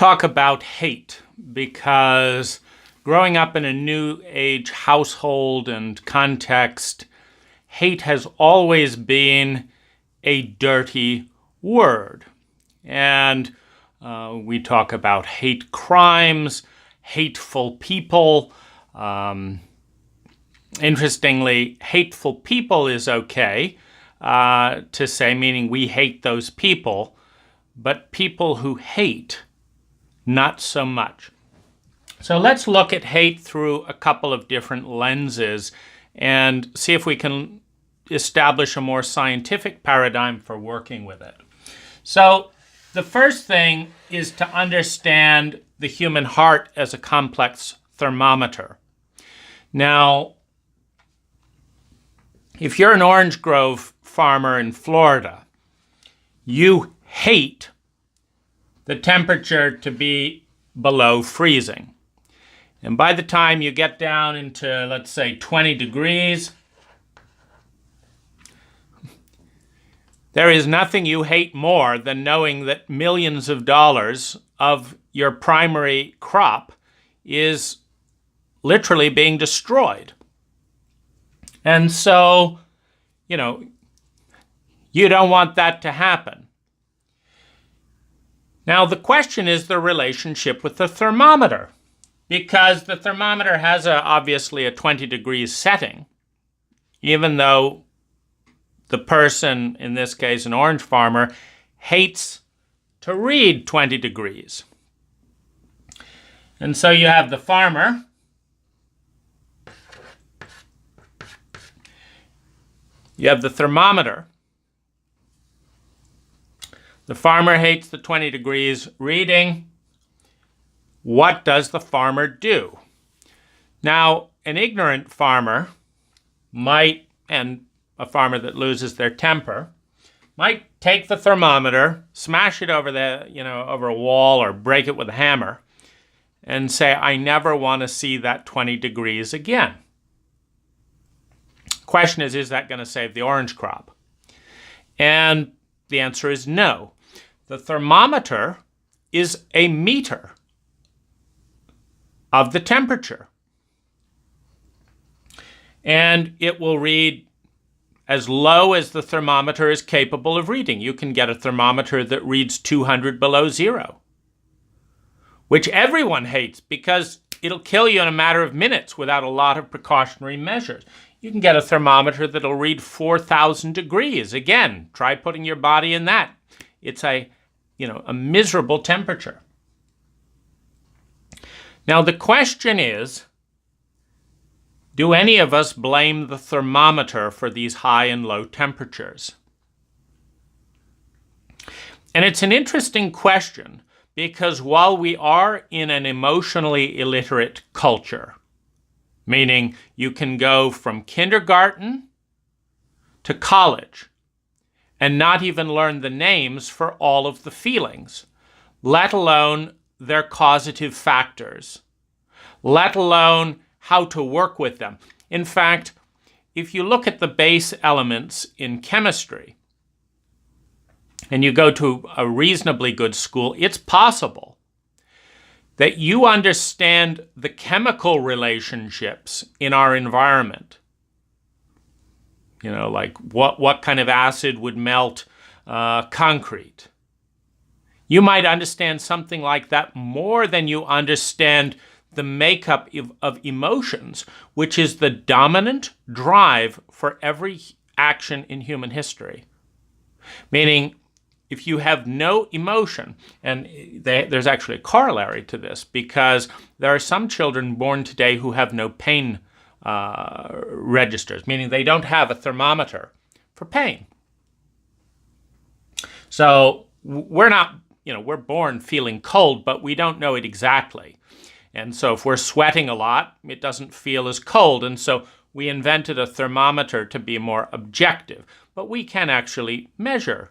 talk about hate, because growing up in a New Age household and context, hate has always been a dirty word. And we talk about hate crimes, hateful people. Interestingly, hateful people is okay to say, meaning we hate those people, but people who hate, not so much. So let's look at hate through a couple of different lenses and see if we can establish a more scientific paradigm for working with it. So the first thing is to understand the human heart as a complex thermometer. Now, if you're an orange grove farmer in Florida, you hate the temperature to be below freezing. And by the time you get down into, let's say, 20 degrees, there is nothing you hate more than knowing that millions of dollars of your primary crop is literally being destroyed. And so, you don't want that to happen. Now, the question is the relationship with the thermometer, because the thermometer has obviously a 20 degrees setting, even though the person, in this case an orange farmer, hates to read 20 degrees. And so you have the farmer, you have the thermometer. The farmer hates the 20 degrees reading. What does the farmer do? Now, an ignorant farmer might, and a farmer that loses their temper, might take the thermometer, smash it over over a wall or break it with a hammer, and say, I never want to see that 20 degrees again. Question is that going to save the orange crop? And the answer is no. The thermometer is a meter of the temperature. And it will read as low as the thermometer is capable of reading. You can get a thermometer that reads 200 below zero, which everyone hates because it'll kill you in a matter of minutes without a lot of precautionary measures. You can get a thermometer that'll read 4,000 degrees. Again, try putting your body in that. It's a miserable temperature. Now, the question is, do any of us blame the thermometer for these high and low temperatures? And it's an interesting question because while we are in an emotionally illiterate culture, meaning you can go from kindergarten to college and not even learn the names for all of the feelings, let alone their causative factors, let alone how to work with them. In fact, if you look at the base elements in chemistry and you go to a reasonably good school, it's possible that you understand the chemical relationships in our environment. Like what kind of acid would melt concrete. You might understand something like that more than you understand the makeup of emotions, which is the dominant drive for every action in human history. Meaning, if you have no emotion, and there's actually a corollary to this, because there are some children born today who have no pain registers, meaning they don't have a thermometer for pain. So we're not, we're born feeling cold, but we don't know it exactly. And so if we're sweating a lot, it doesn't feel as cold. And so we invented a thermometer to be more objective. But we can actually measure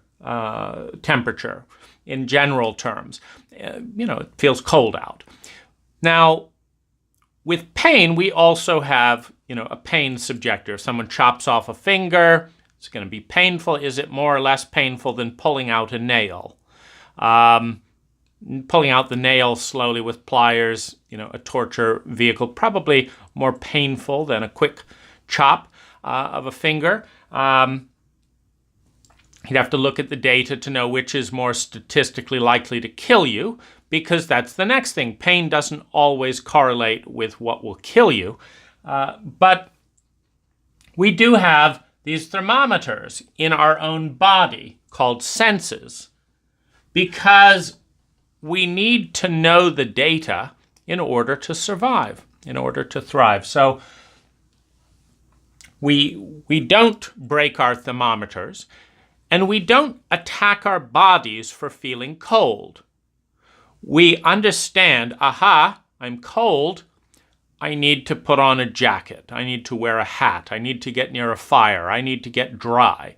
temperature in general terms. It feels cold out. Now, with pain, we also have, a pain subjector. If someone chops off a finger, it's going to be painful. Is it more or less painful than pulling out a nail? pulling out the nail slowly with pliers, a torture vehicle, probably more painful than a quick chop of a finger. You'd have to look at the data to know which is more statistically likely to kill you, because that's the next thing. Pain doesn't always correlate with what will kill you. But we do have these thermometers in our own body called senses, because we need to know the data in order to survive, in order to thrive. So we don't break our thermometers, and we don't attack our bodies for feeling cold. We understand, aha, I'm cold, I need to put on a jacket, I need to wear a hat, I need to get near a fire, I need to get dry.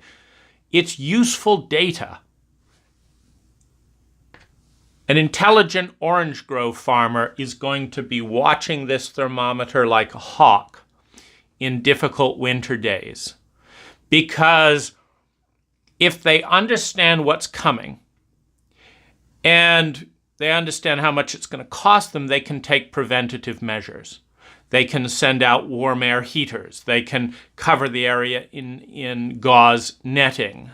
It's useful data. An intelligent orange grove farmer is going to be watching this thermometer like a hawk in difficult winter days, because if they understand what's coming and they understand how much it's going to cost them, they can take preventative measures. They can send out warm air heaters. They can cover the area in gauze netting.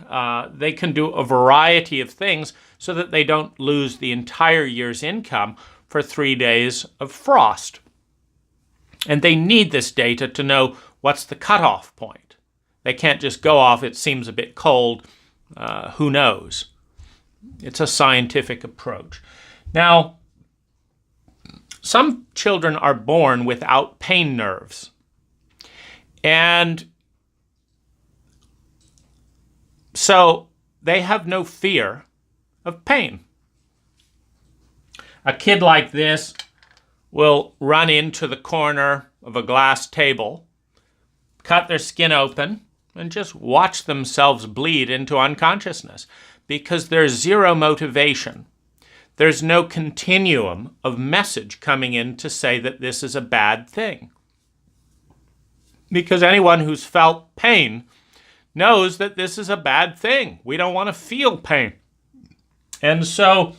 They can do a variety of things so that they don't lose the entire year's income for 3 days of frost. And they need this data to know what's the cutoff point. They can't just go off, it seems a bit cold, who knows? It's a scientific approach. Now, some children are born without pain nerves. And so they have no fear of pain. A kid like this will run into the corner of a glass table, cut their skin open, and just watch themselves bleed into unconsciousness, because there's zero motivation. There's no continuum of message coming in to say that this is a bad thing. Because anyone who's felt pain knows that this is a bad thing. We don't want to feel pain. And so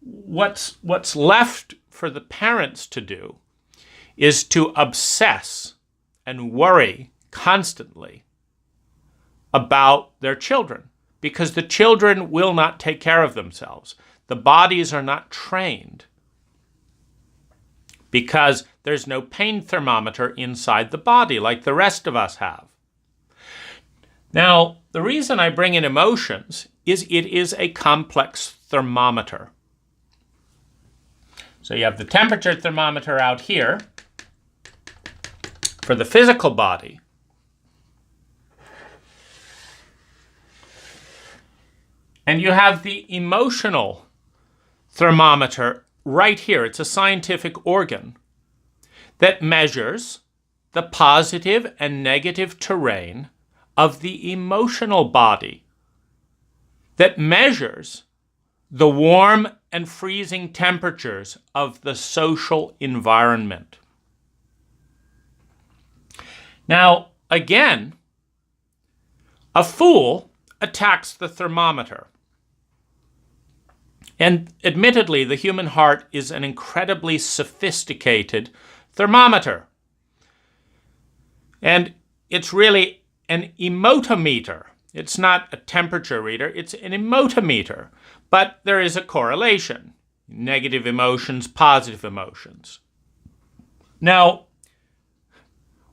what's left for the parents to do is to obsess and worry constantly about their children, because the children will not take care of themselves. The bodies are not trained because there's no pain thermometer inside the body like the rest of us have. Now, the reason I bring in emotions is it is a complex thermometer. So you have the temperature thermometer out here for the physical body. And you have the emotional thermometer right here. It's a scientific organ that measures the positive and negative terrain of the emotional body, that measures the warm and freezing temperatures of the social environment. Now, again, a fool attacks the thermometer. And admittedly, the human heart is an incredibly sophisticated thermometer. And it's really an emotometer. It's not a temperature reader, it's an emotometer. But there is a correlation. Negative emotions, positive emotions. Now,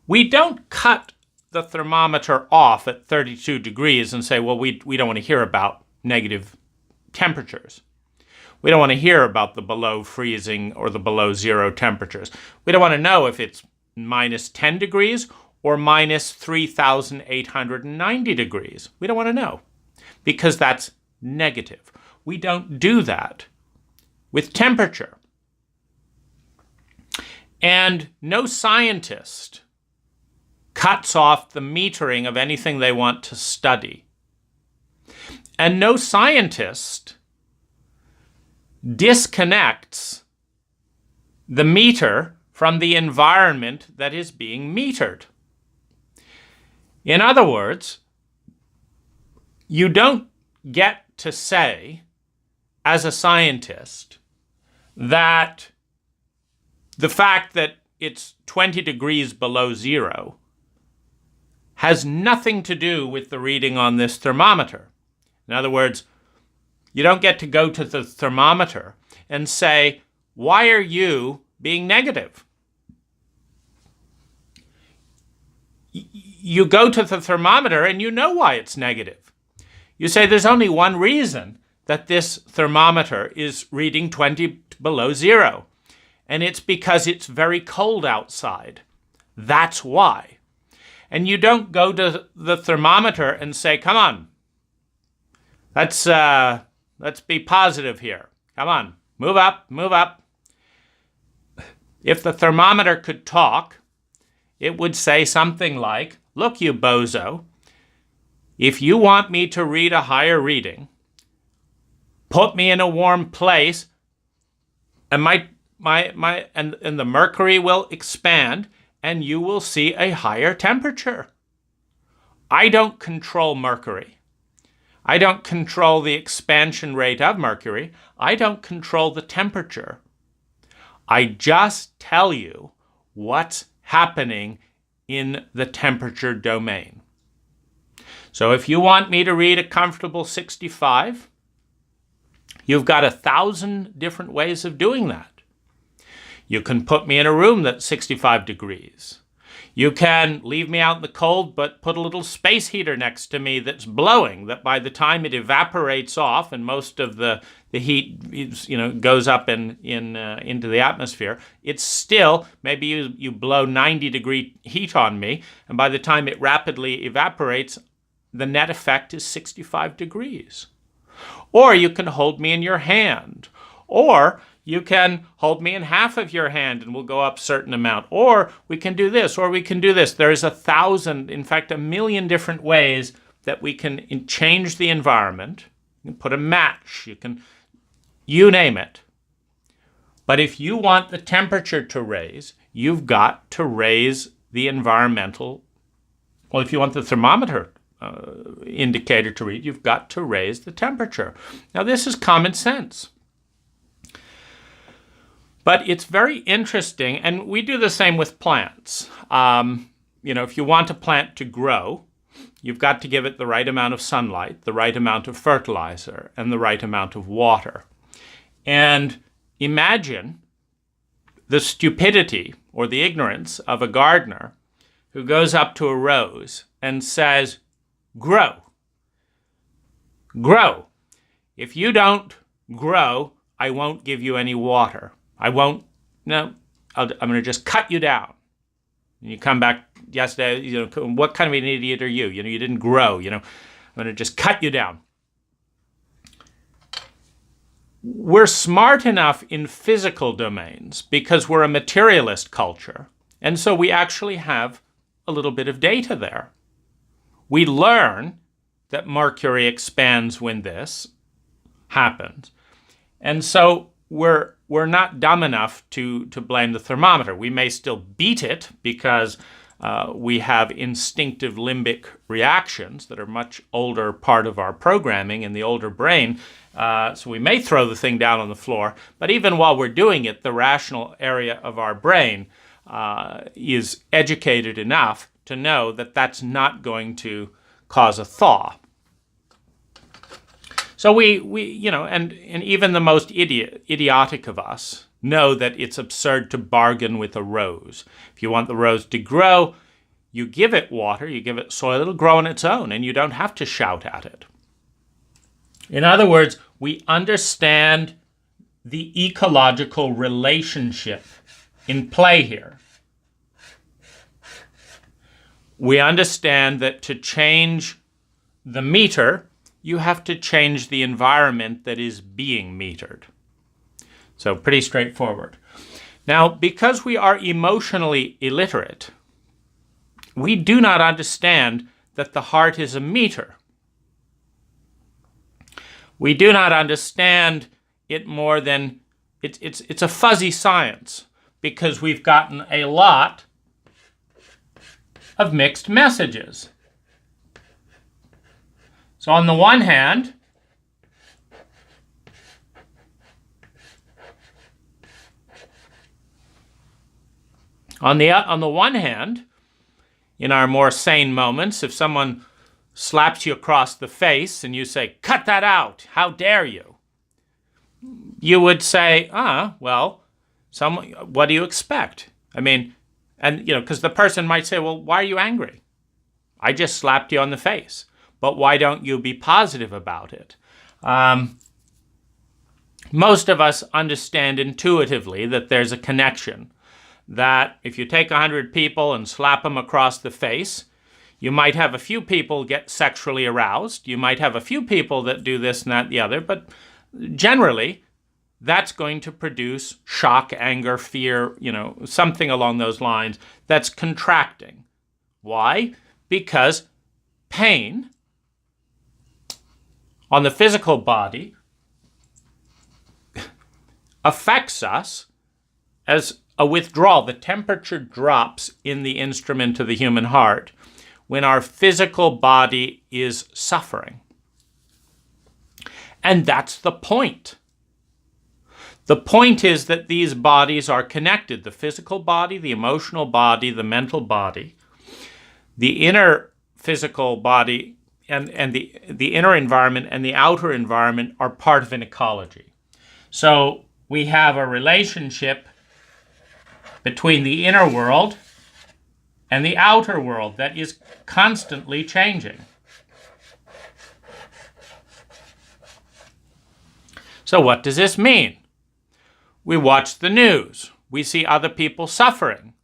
we don't cut the thermometer off at 32 degrees and say, well, we don't want to hear about negative temperatures. We don't want to hear about the below freezing or the below zero temperatures. We don't want to know if it's minus 10 degrees or minus 3,890 degrees. We don't want to know, because that's negative. We don't do that with temperature. And no scientist cuts off the metering of anything they want to study. And no scientist disconnects the meter from the environment that is being metered. In other words, you don't get to say, as a scientist, that the fact that it's 20 degrees below zero has nothing to do with the reading on this thermometer. In other words, you don't get to go to the thermometer and say, why are you being negative? You go to the thermometer and you know why it's negative. You say there's only one reason that this thermometer is reading 20 below zero, and it's because it's very cold outside. That's why. And you don't go to the thermometer and say, come on, let's be positive here. Come on, move up, move up. If the thermometer could talk, it would say something like, look, you bozo, if you want me to read a higher reading, put me in a warm place, and and the mercury will expand, and you will see a higher temperature. I don't control mercury. I don't control the expansion rate of mercury. I don't control the temperature. I just tell you what's happening in the temperature domain. So if you want me to read a comfortable 65, you've got 1,000 different ways of doing that. You can put me in a room that's 65 degrees. You can leave me out in the cold, but put a little space heater next to me that's blowing, that by the time it evaporates off and most of the heat goes up into the atmosphere, it's still, maybe you blow 90-degree heat on me, and by the time it rapidly evaporates, the net effect is 65 degrees. Or you can hold me in your hand. Or you can hold me in half of your hand and we'll go up a certain amount. Or we can do this, or we can do this. There's 1,000, in fact, 1,000,000 different ways that we can change the environment. You can put a match, you name it. But if you want the temperature to raise, you've got to raise the environmental, well, if you want the thermometer indicator to read, you've got to raise the temperature. Now, this is common sense. But it's very interesting, and we do the same with plants. If you want a plant to grow, you've got to give it the right amount of sunlight, the right amount of fertilizer, and the right amount of water. And imagine the stupidity or the ignorance of a gardener who goes up to a rose and says, grow. Grow. If you don't grow, I won't give you any water. I'm going to just cut you down. And you come back yesterday, what kind of an idiot are you? You didn't grow, I'm going to just cut you down. We're smart enough in physical domains because we're a materialist culture. And so we actually have a little bit of data there. We learn that mercury expands when this happens. And so we're not dumb enough to blame the thermometer. We may still beat it because we have instinctive limbic reactions that are much older part of our programming in the older brain. So we may throw the thing down on the floor. But even while we're doing it, the rational area of our brain is educated enough to know that that's not going to cause a thaw. So we and even the most idiotic of us know that it's absurd to bargain with a rose. If you want the rose to grow, you give it water, you give it soil, it'll grow on its own, and you don't have to shout at it. In other words, we understand the ecological relationship in play here. We understand that to change the meter, you have to change the environment that is being metered. So pretty straightforward. Now, because we are emotionally illiterate, we do not understand that the heart is a meter. We do not understand it more than it's a fuzzy science because we've gotten a lot of mixed messages. So on the one hand, On the one hand, in our more sane moments, if someone slaps you across the face and you say, "Cut that out, how dare you?" you would say, well, what do you expect? I mean, and because the person might say, well, why are you angry? I just slapped you on the face. But why don't you be positive about it? Most of us understand intuitively that there's a connection, that if you take 100 people and slap them across the face, you might have a few people get sexually aroused. You might have a few people that do this and that and the other, but generally, that's going to produce shock, anger, fear, something along those lines that's contracting. Why? Because pain on the physical body affects us as a withdrawal. The temperature drops in the instrument of the human heart when our physical body is suffering. And that's the point. The point is that these bodies are connected. The physical body, the emotional body, the mental body, the inner physical body and the inner environment and the outer environment are part of an ecology. So we have a relationship between the inner world and the outer world that is constantly changing. So what does this mean? We watch the news. We see other people suffering.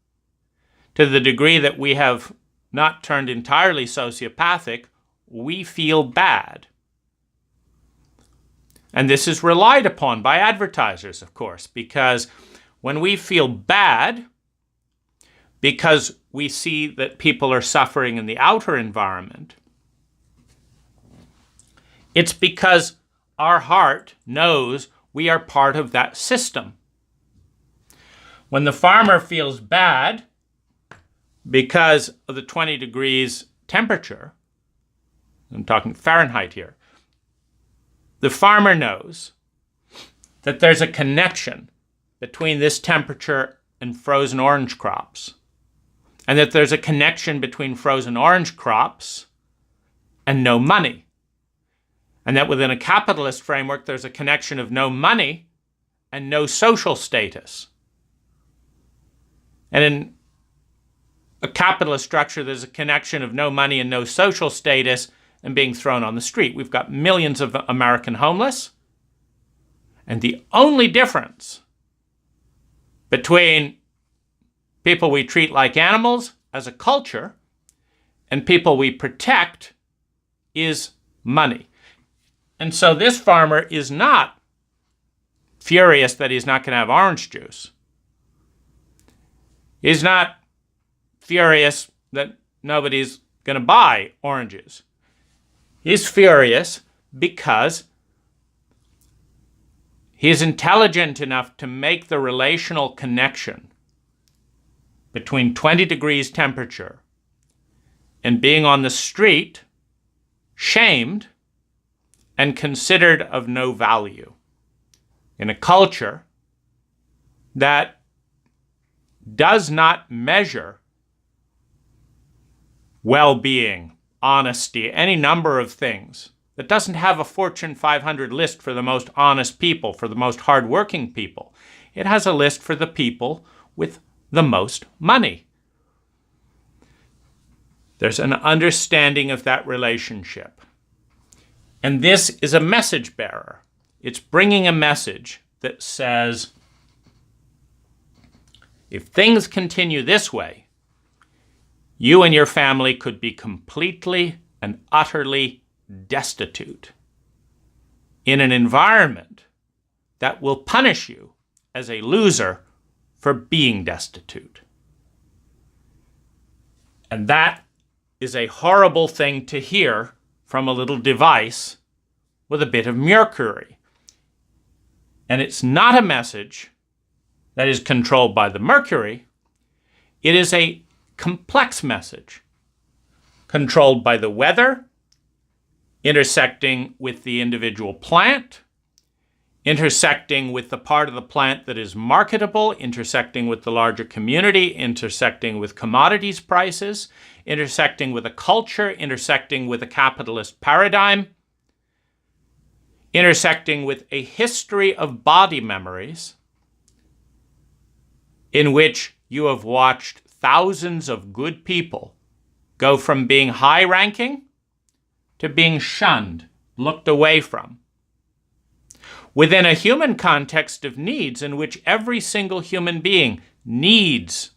To the degree that we have not turned entirely sociopathic, we feel bad. And this is relied upon by advertisers, of course, because when we feel bad, because we see that people are suffering in the outer environment, it's because our heart knows we are part of that system. When the farmer feels bad because of the 20 degrees temperature, I'm talking Fahrenheit here, the farmer knows that there's a connection between this temperature and frozen orange crops, and that there's a connection between frozen orange crops and no money. And that within a capitalist framework, there's a connection of no money and no social status. And in a capitalist structure, there's a connection of no money and no social status and being thrown on the street. We've got millions of American homeless. And the only difference between people we treat like animals as a culture and people we protect is money. And so this farmer is not furious that he's not going to have orange juice. He's not furious that nobody's going to buy oranges. He's furious because he's intelligent enough to make the relational connection between 20 degrees temperature and being on the street, shamed, and considered of no value in a culture that does not measure well-being, honesty, any number of things, that doesn't have a Fortune 500 list for the most honest people, for the most hardworking people. It has a list for the people with the most money. There's an understanding of that relationship. And this is a message bearer. It's bringing a message that says, if things continue this way, you and your family could be completely and utterly destitute in an environment that will punish you as a loser for being destitute. And that is a horrible thing to hear from a little device with a bit of mercury. And it's not a message that is controlled by the mercury. It is a complex message controlled by the weather, intersecting with the individual plant, intersecting with the part of the plant that is marketable, intersecting with the larger community, intersecting with commodities prices, intersecting with a culture, intersecting with a capitalist paradigm, intersecting with a history of body memories in which you have watched thousands of good people go from being high-ranking to being shunned, looked away from. Within a human context of needs in which every single human being needs,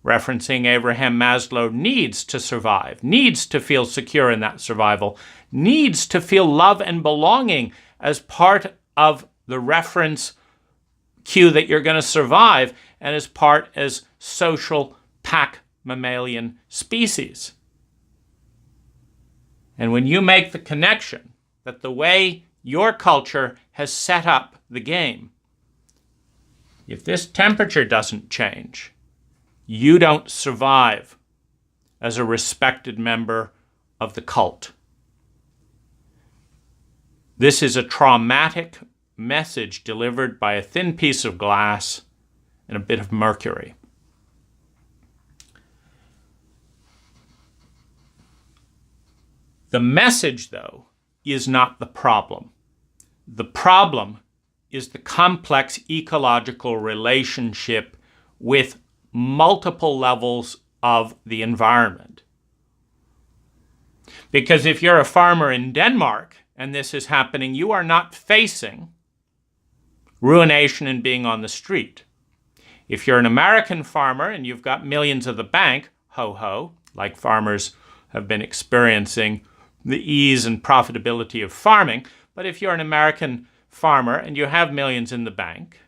referencing Abraham Maslow, needs to survive, needs to feel secure in that survival, needs to feel love and belonging as part of the reference cue that you're going to survive and as part as social pack mammalian species. And when you make the connection that the way your culture has set up the game, if this temperature doesn't change, you don't survive as a respected member of the cult. This is a traumatic message delivered by a thin piece of glass and a bit of mercury. The message, though, is not the problem. The problem is the complex ecological relationship with multiple levels of the environment. Because if you're a farmer in Denmark and this is happening, you are not facing ruination and being on the street. If you're an American farmer and you've got millions at the bank, ho-ho, like farmers have been experiencing the ease and profitability of farming, but if you're an American farmer and you have millions in the bank,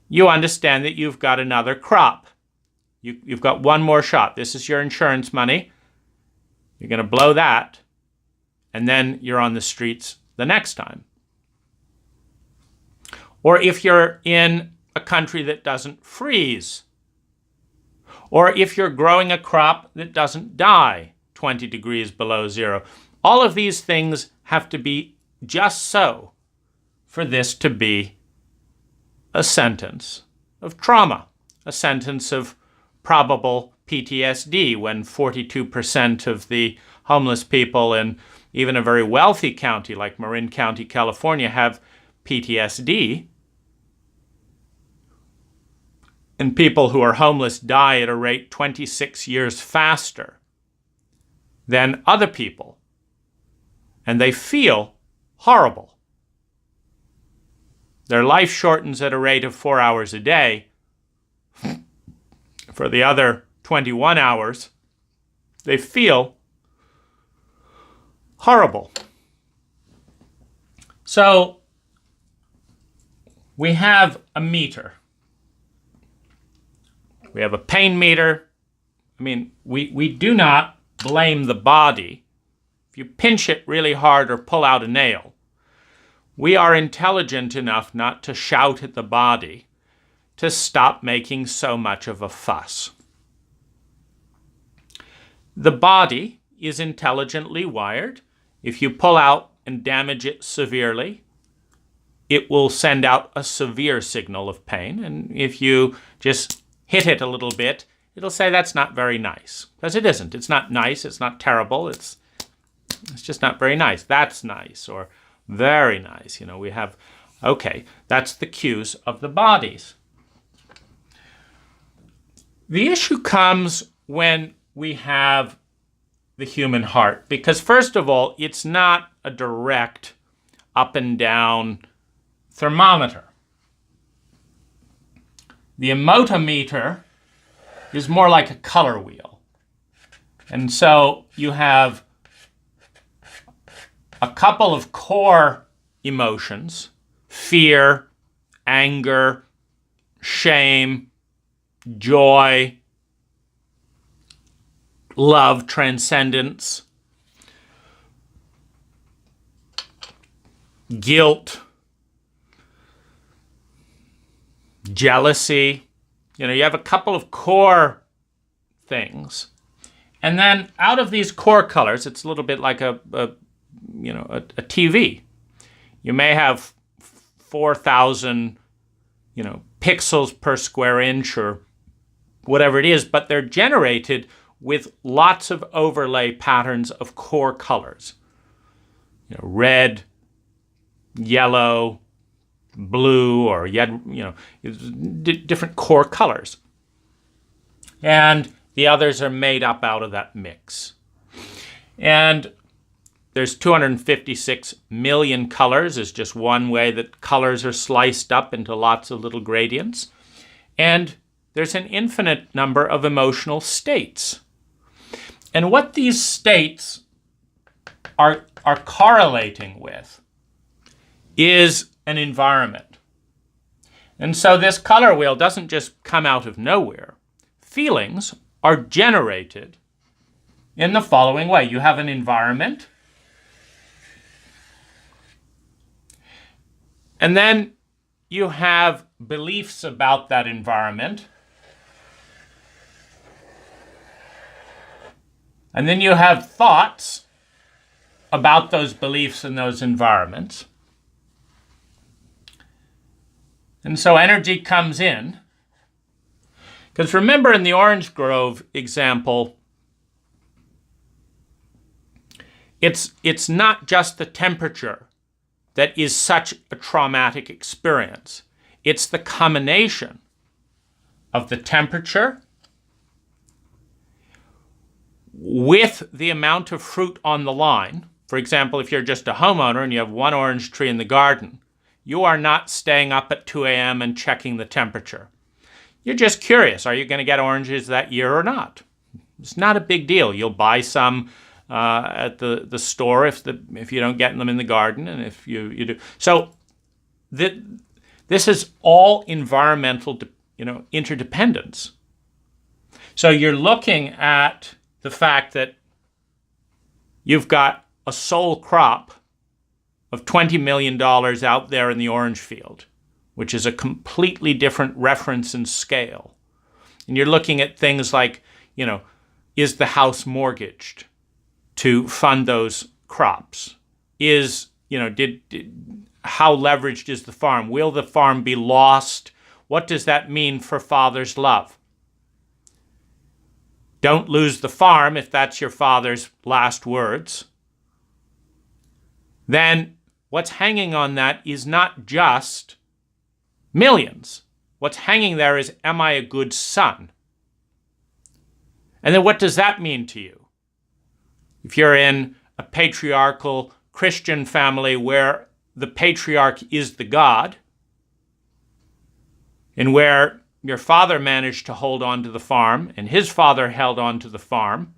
you understand that you've got another crop. You've got one more shot. This is your insurance money. You're going to blow that, and then you're on the streets the next time. Or if you're in a country that doesn't freeze, or if you're growing a crop that doesn't die 20 degrees below zero. All of these things have to be just so for this to be a sentence of trauma, a sentence of probable PTSD, when 42% of the homeless people in even a very wealthy county like Marin County, California, have PTSD. And people who are homeless die at a rate 26 years faster than other people. And they feel horrible. Their life shortens at a rate of 4 hours a day. For the other 21 hours, they feel horrible. So we have a meter. We have a pain meter. I mean, we do not blame the body. If you pinch it really hard or pull out a nail, we are intelligent enough not to shout at the body to stop making so much of a fuss. The body is intelligently wired. If you pull out and damage it severely, it will send out a severe signal of pain. And if you just hit it a little bit, it'll say that's not very nice. Because it isn't. It's not nice. It's not terrible. It's just not very nice. That's nice, or very nice. You know, we have, okay, that's the cues of the bodies. The issue comes when we have the human heart. Because first of all, it's not a direct up and down thermometer. The emotometer is more like a color wheel. And so you have a couple of core emotions: fear, anger, shame, joy, love, transcendence, guilt, jealousy. You know, you have a couple of core things. And then out of these core colors, it's a little bit like a TV. You may have 4,000, pixels per square inch or whatever it is, but they're generated with lots of overlay patterns of core colors. Red, yellow, blue, or different core colors. And the others are made up out of that mix. And there's 256 million colors is just one way that colors are sliced up into lots of little gradients. And there's an infinite number of emotional states. And what these states are correlating with is an environment. And so this color wheel doesn't just come out of nowhere. Feelings are generated in the following way. You have an environment, and then you have beliefs about that environment, and then you have thoughts about those beliefs and those environments. And so energy comes in. Because remember in the orange grove example, it's not just the temperature that is such a traumatic experience. It's the combination of the temperature with the amount of fruit on the line. For example, if you're just a homeowner and you have one orange tree in the garden, you are not staying up at 2 a.m. and checking the temperature. You're just curious, are you going to get oranges that year or not? It's not a big deal. You'll buy some at the store if you don't get them in the garden, and if you do. So this is all environmental interdependence. So you're looking at the fact that you've got a sole crop of $20 million out there in the orange field, which is a completely different reference and scale. And you're looking at things like, is the house mortgaged to fund those crops? How leveraged is the farm? Will the farm be lost? What does that mean for father's love? Don't lose the farm if that's your father's last words. Then what's hanging on that is not just millions. What's hanging there is, am I a good son? And then what does that mean to you? If you're in a patriarchal Christian family where the patriarch is the God, and where your father managed to hold on to the farm and his father held on to the farm,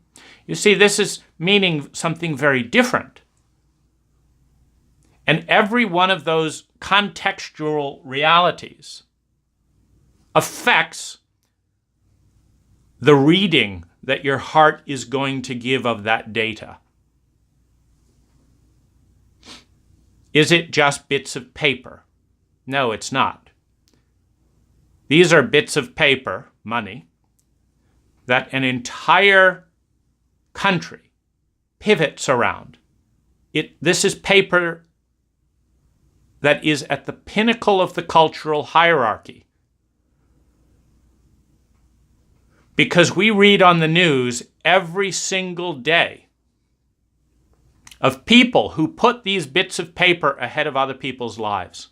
you see, this is meaning something very different. And every one of those contextual realities affects the reading that your heart is going to give of that data. Is it just bits of paper? No, it's not. These are bits of paper, money, that an entire country pivots around. This is paper that is at the pinnacle of the cultural hierarchy. Because we read on the news every single day of people who put these bits of paper ahead of other people's lives.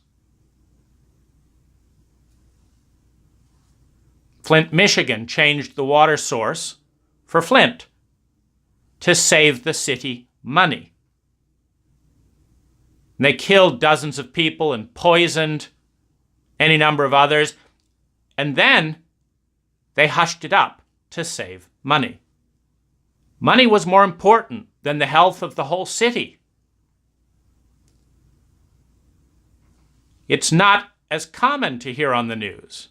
Flint, Michigan changed the water source for Flint to save the city money. And they killed dozens of people and poisoned any number of others. And then they hushed it up to save money. Money was more important than the health of the whole city. It's not as common to hear on the news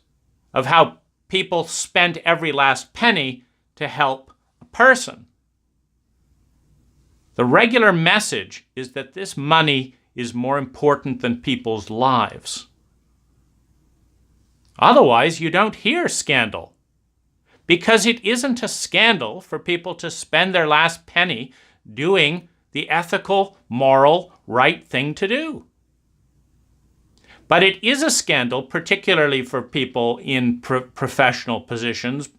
of how people spent every last penny to help a person. The regular message is that this money is more important than people's lives. Otherwise, you don't hear scandal. Because it isn't a scandal for people to spend their last penny doing the ethical, moral, right thing to do. But it is a scandal, particularly for people in professional positions.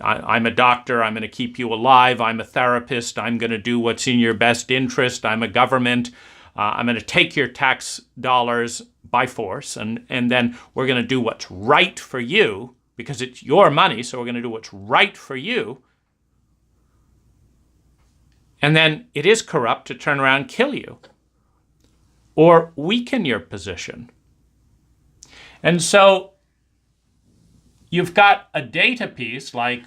I'm a doctor, I'm going to keep you alive, I'm a therapist, I'm going to do what's in your best interest, I'm a government, I'm going to take your tax dollars by force, and then we're going to do what's right for you, because it's your money, so we're going to do what's right for you. And then it is corrupt to turn around and kill you or weaken your position. And so you've got a data piece like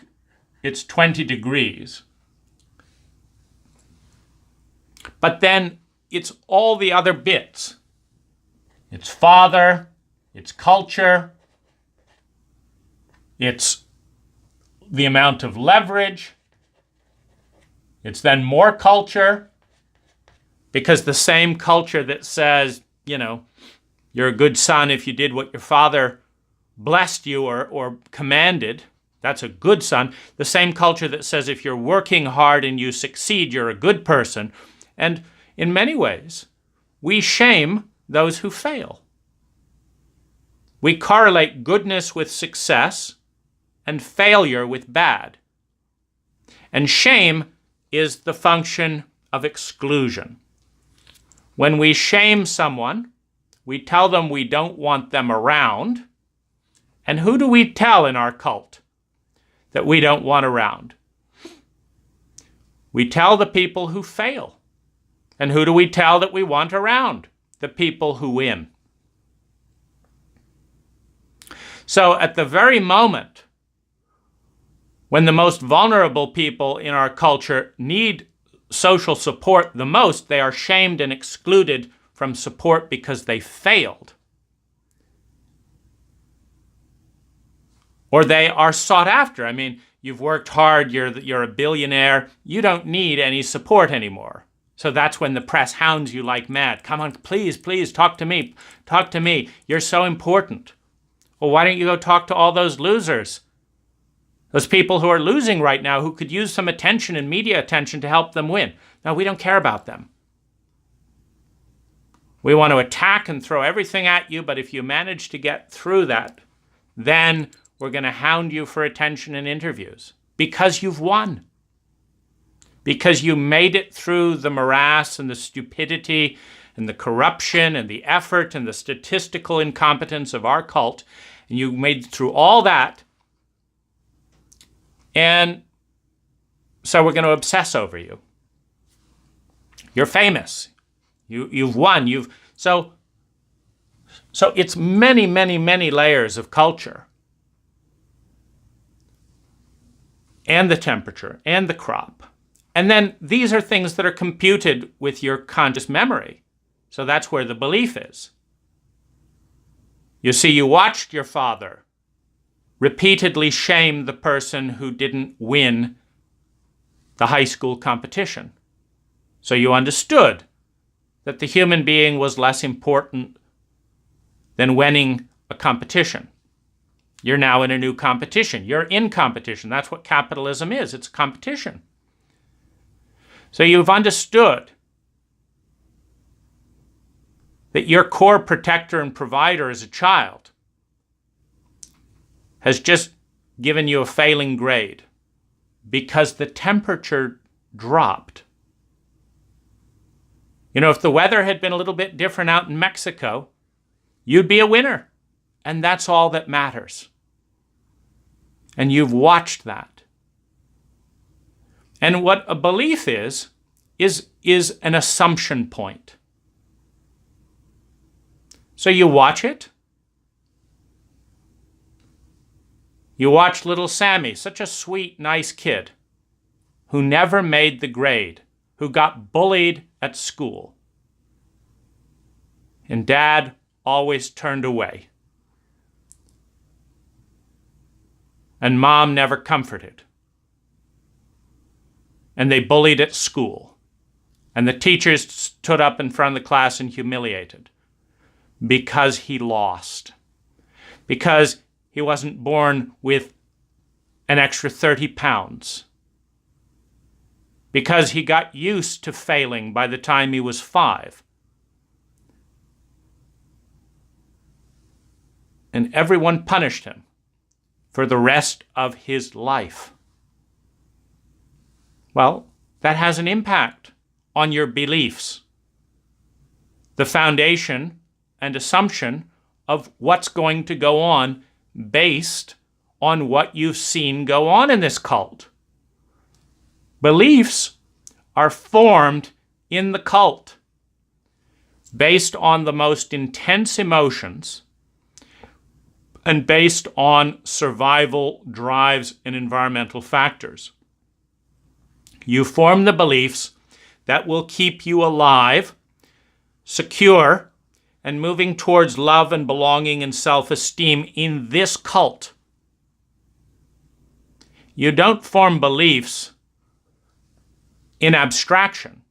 it's 20 degrees, but then it's all the other bits. It's father, it's culture, it's the amount of leverage, it's then more culture, because the same culture that says, you're a good son if you did what your father blessed you or commanded, that's a good son. The same culture that says if you're working hard and you succeed, you're a good person. And in many ways, we shame those who fail. We correlate goodness with success and failure with bad. And shame is the function of exclusion. When we shame someone, we tell them we don't want them around. And who do we tell in our cult that we don't want around? We tell the people who fail. And who do we tell that we want around? The people who win. So at the very moment when the most vulnerable people in our culture need social support the most, they are shamed and excluded from support because they failed. Or they are sought after. I mean, you've worked hard, you're a billionaire, you don't need any support anymore. So that's when the press hounds you like mad. Come on, please, talk to me. Talk to me. You're so important. Well, why don't you go talk to all those losers? Those people who are losing right now who could use some attention and media attention to help them win. No, we don't care about them. We want to attack and throw everything at you, but if you manage to get through that, then we're going to hound you for attention and interviews because you've won. Because you made it through the morass and the stupidity and the corruption and the effort and the statistical incompetence of our cult, and you made it through all that. And so we're going to obsess over you. You're famous. You've won. So it's many, many, many layers of culture. And the temperature and the crop. And then these are things that are computed with your conscious memory. So that's where the belief is. You see, you watched your father repeatedly shame the person who didn't win the high school competition. So you understood that the human being was less important than winning a competition. You're now in a new competition. You're in competition. That's what capitalism is. It's competition. So you've understood that your core protector and provider as a child has just given you a failing grade because the temperature dropped. If the weather had been a little bit different out in Mexico, you'd be a winner. And that's all that matters. And you've watched that. And what a belief is an assumption point. So you watch it. You watch little Sammy, such a sweet, nice kid, who never made the grade, who got bullied at school. And Dad always turned away. And Mom never comforted. And they bullied at school. And the teachers stood up in front of the class and humiliated. Because he lost. Because he wasn't born with an extra 30 pounds. Because he got used to failing by the time he was 5. and everyone punished him for the rest of his life. Well, that has an impact on your beliefs, the foundation and assumption of what's going to go on based on what you've seen go on in this cult. Beliefs are formed in the cult based on the most intense emotions and based on survival drives and environmental factors. You form the beliefs that will keep you alive, secure, and moving towards love and belonging and self-esteem in this cult. You don't form beliefs in abstraction.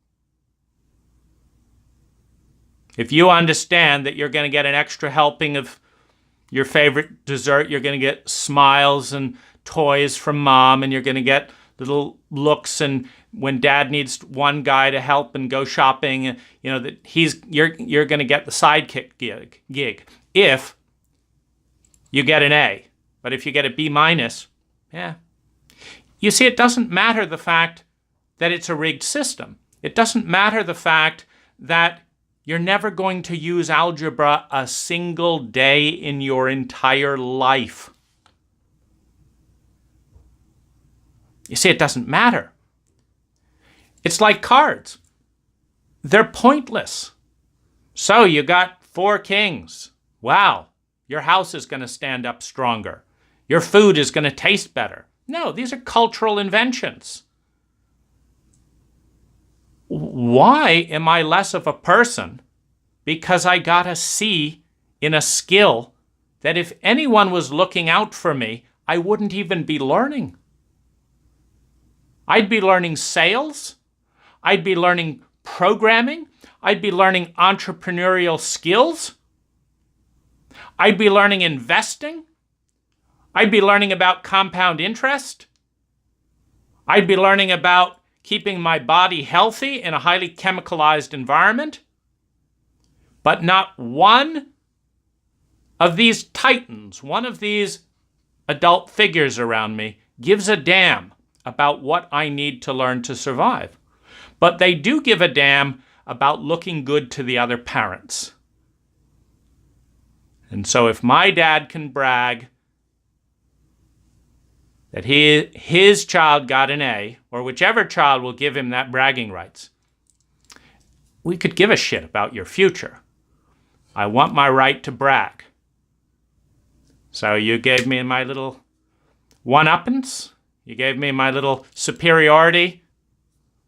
If you understand that you're going to get an extra helping of your favorite dessert, you're going to get smiles and toys from mom, and you're going to get little looks, and when dad needs one guy to help and go shopping, that you're going to get the sidekick gig if you get an A. But if you get a B minus, You see, it doesn't matter the fact that it's a rigged system. It doesn't matter the fact that you're never going to use algebra a single day in your entire life. You see, it doesn't matter. It's like cards. They're pointless. So you got 4 kings. Wow, your house is going to stand up stronger. Your food is going to taste better. No, these are cultural inventions. Why am I less of a person because I got a C in a skill that if anyone was looking out for me, I wouldn't even be learning? I'd be learning sales. I'd be learning programming. I'd be learning entrepreneurial skills. I'd be learning investing. I'd be learning about compound interest. I'd be learning about keeping my body healthy in a highly chemicalized environment. But not one of these titans, one of these adult figures around me, gives a damn about what I need to learn to survive. But they do give a damn about looking good to the other parents. And so if my dad can brag that his child got an A, or whichever child will give him that bragging rights, we could give a shit about your future. I want my right to brag. So you gave me my little one-uppance. You gave me my little superiority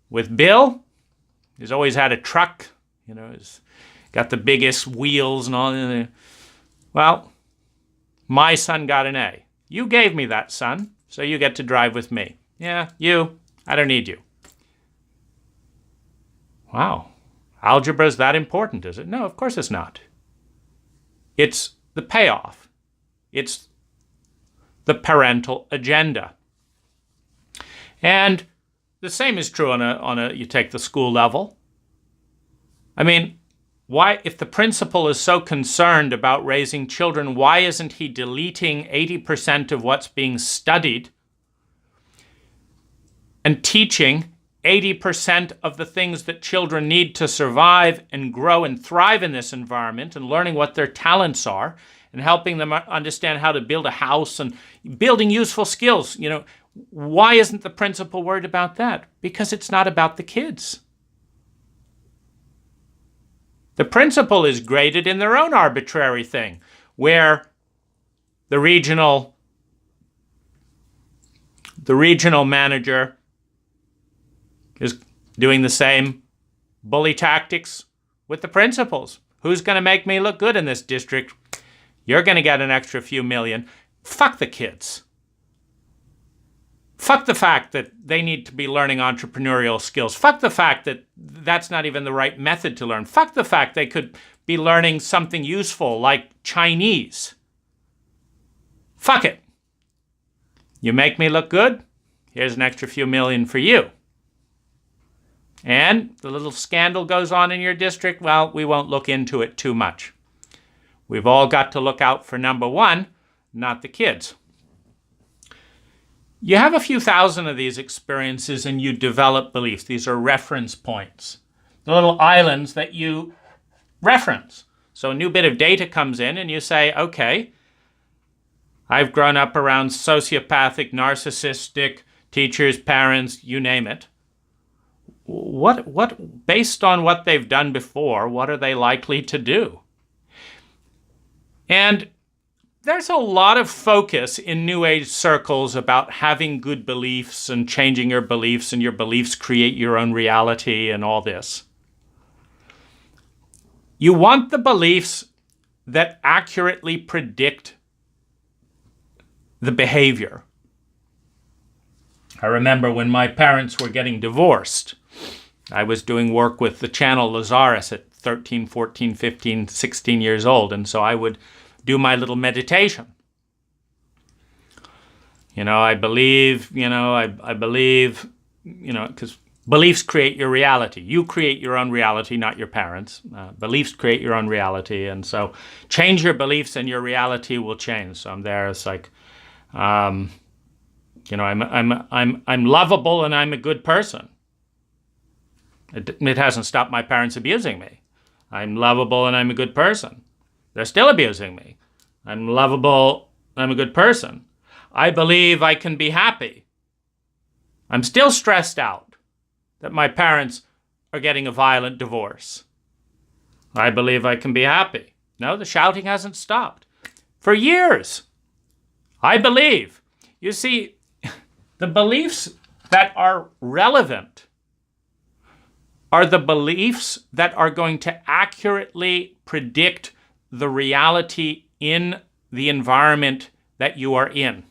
with Bill. He's always had a truck, he's got the biggest wheels and all. Well, my son got an A. You gave me that son, so you get to drive with me. Yeah, I don't need you. Wow, algebra's that important, is it? No, of course it's not. It's the payoff. It's the parental agenda. And the same is true you take the school level. I mean, why, if the principal is so concerned about raising children, why isn't he deleting 80% of what's being studied and teaching 80% of the things that children need to survive and grow and thrive in this environment, and learning what their talents are and helping them understand how to build a house and building useful skills? Why isn't the principal worried about that? Because it's not about the kids. The principal is graded in their own arbitrary thing, where the regional manager is doing the same bully tactics with the principals. Who's going to make me look good in this district? You're going to get an extra few million. Fuck the kids. Fuck the fact that they need to be learning entrepreneurial skills. Fuck the fact that that's not even the right method to learn. Fuck the fact they could be learning something useful like Chinese. Fuck it. You make me look good? Here's an extra few million for you. And the little scandal goes on in your district, well, we won't look into it too much. We've all got to look out for number one, not the kids. You have a few thousand of these experiences and you develop beliefs. These are reference points, the little islands that you reference. So a new bit of data comes in and you say, okay, I've grown up around sociopathic, narcissistic teachers, parents, you name it. What, based on what they've done before, what are they likely to do? And there's a lot of focus in New Age circles about having good beliefs and changing your beliefs, and your beliefs create your own reality and all this. You want the beliefs that accurately predict the behavior. I remember when my parents were getting divorced, I was doing work with the channel Lazarus at 13, 14, 15, 16 years old, and so I would do my little meditation. I believe, because beliefs create your reality. You create your own reality, not your parents. Beliefs create your own reality, and so change your beliefs and your reality will change. So I'm there, it's like, I'm lovable and I'm a good person. It hasn't stopped my parents abusing me. I'm lovable and I'm a good person. They're still abusing me. I'm lovable, I'm a good person. I believe I can be happy. I'm still stressed out that my parents are getting a violent divorce. I believe I can be happy. No, the shouting hasn't stopped. For years, I believe. You see, the beliefs that are relevant are the beliefs that are going to accurately predict the reality in the environment that you are in.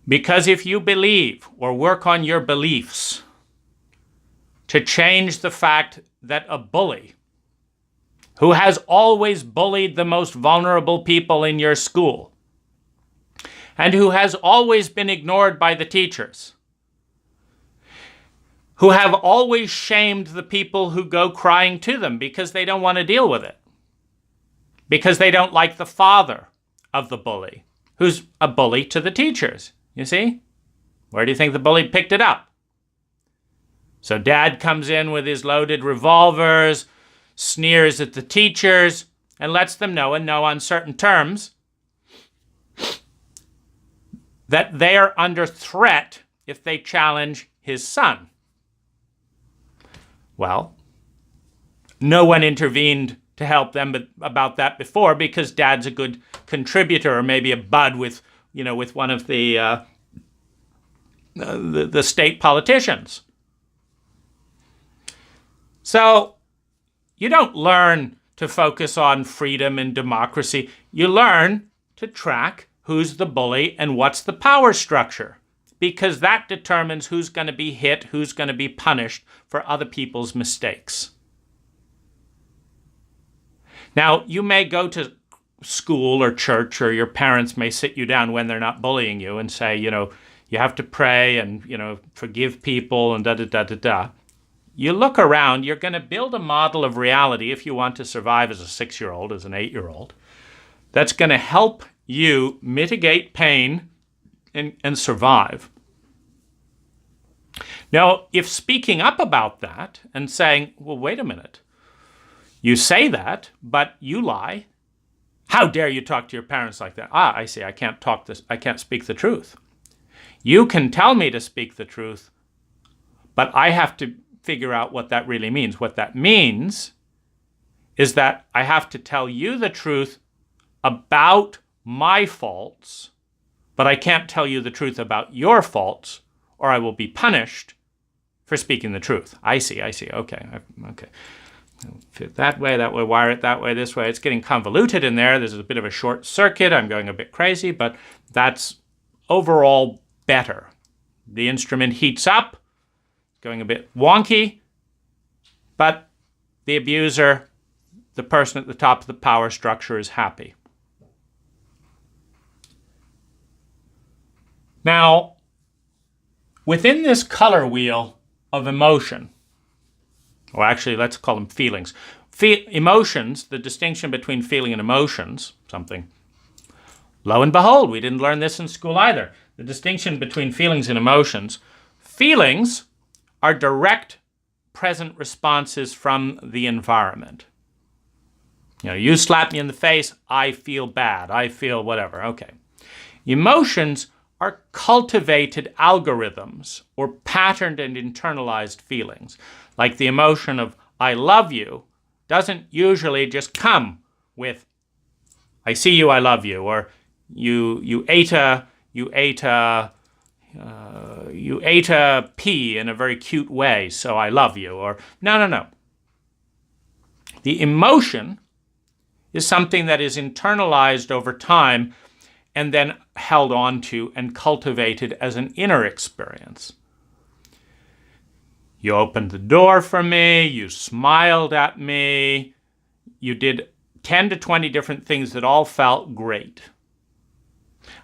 Because if you believe or work on your beliefs to change the fact that a bully who has always bullied the most vulnerable people in your school and who has always been ignored by the teachers, who have always shamed the people who go crying to them because they don't want to deal with it, because they don't like the father of the bully, who's a bully to the teachers. You see? Where do you think the bully picked it up? So dad comes in with his loaded revolvers, sneers at the teachers, and lets them know in no uncertain terms that they are under threat if they challenge his son. Well, no one intervened to help them about that before because dad's a good contributor, or maybe a bud with one of the state politicians. So you don't learn to focus on freedom and democracy. You learn to track who's the bully and what's the power structure, because that determines who's going to be hit, who's going to be punished for other people's mistakes. Now, you may go to school or church, or your parents may sit you down when they're not bullying you and say, you have to pray and, forgive people and da-da-da-da-da. You look around, you're going to build a model of reality if you want to survive as a 6-year-old, as an 8-year-old, that's going to help you mitigate pain and survive. Now, if speaking up about that and saying, well, wait a minute, you say that, but you lie. How dare you talk to your parents like that? I see, I can't speak the truth. You can tell me to speak the truth, but I have to figure out what that really means. What that means is that I have to tell you the truth about my faults, but I can't tell you the truth about your faults, or I will be punished for speaking the truth. I see. Okay. Fit that way, wire it that way, this way. It's getting convoluted in there. There's a bit of a short circuit. I'm going a bit crazy, but that's overall better. The instrument heats up, going a bit wonky, but the abuser, the person at the top of the power structure, is happy. Now, within this color wheel of emotion, or actually let's call them feelings. Emotions, the distinction between feeling and emotions, something. Lo and behold, we didn't learn this in school either. The distinction between feelings and emotions. Feelings are direct present responses from the environment. You slap me in the face, I feel bad, I feel whatever, okay. Emotions are cultivated algorithms or patterned and internalized feelings. Like the emotion of I love you doesn't usually just come with I see you, I love you, or you ate a pea in a very cute way, so I love you, or no. The emotion is something that is internalized over time and then held on to and cultivated as an inner experience. You opened the door for me, you smiled at me, you did 10 to 20 different things that all felt great.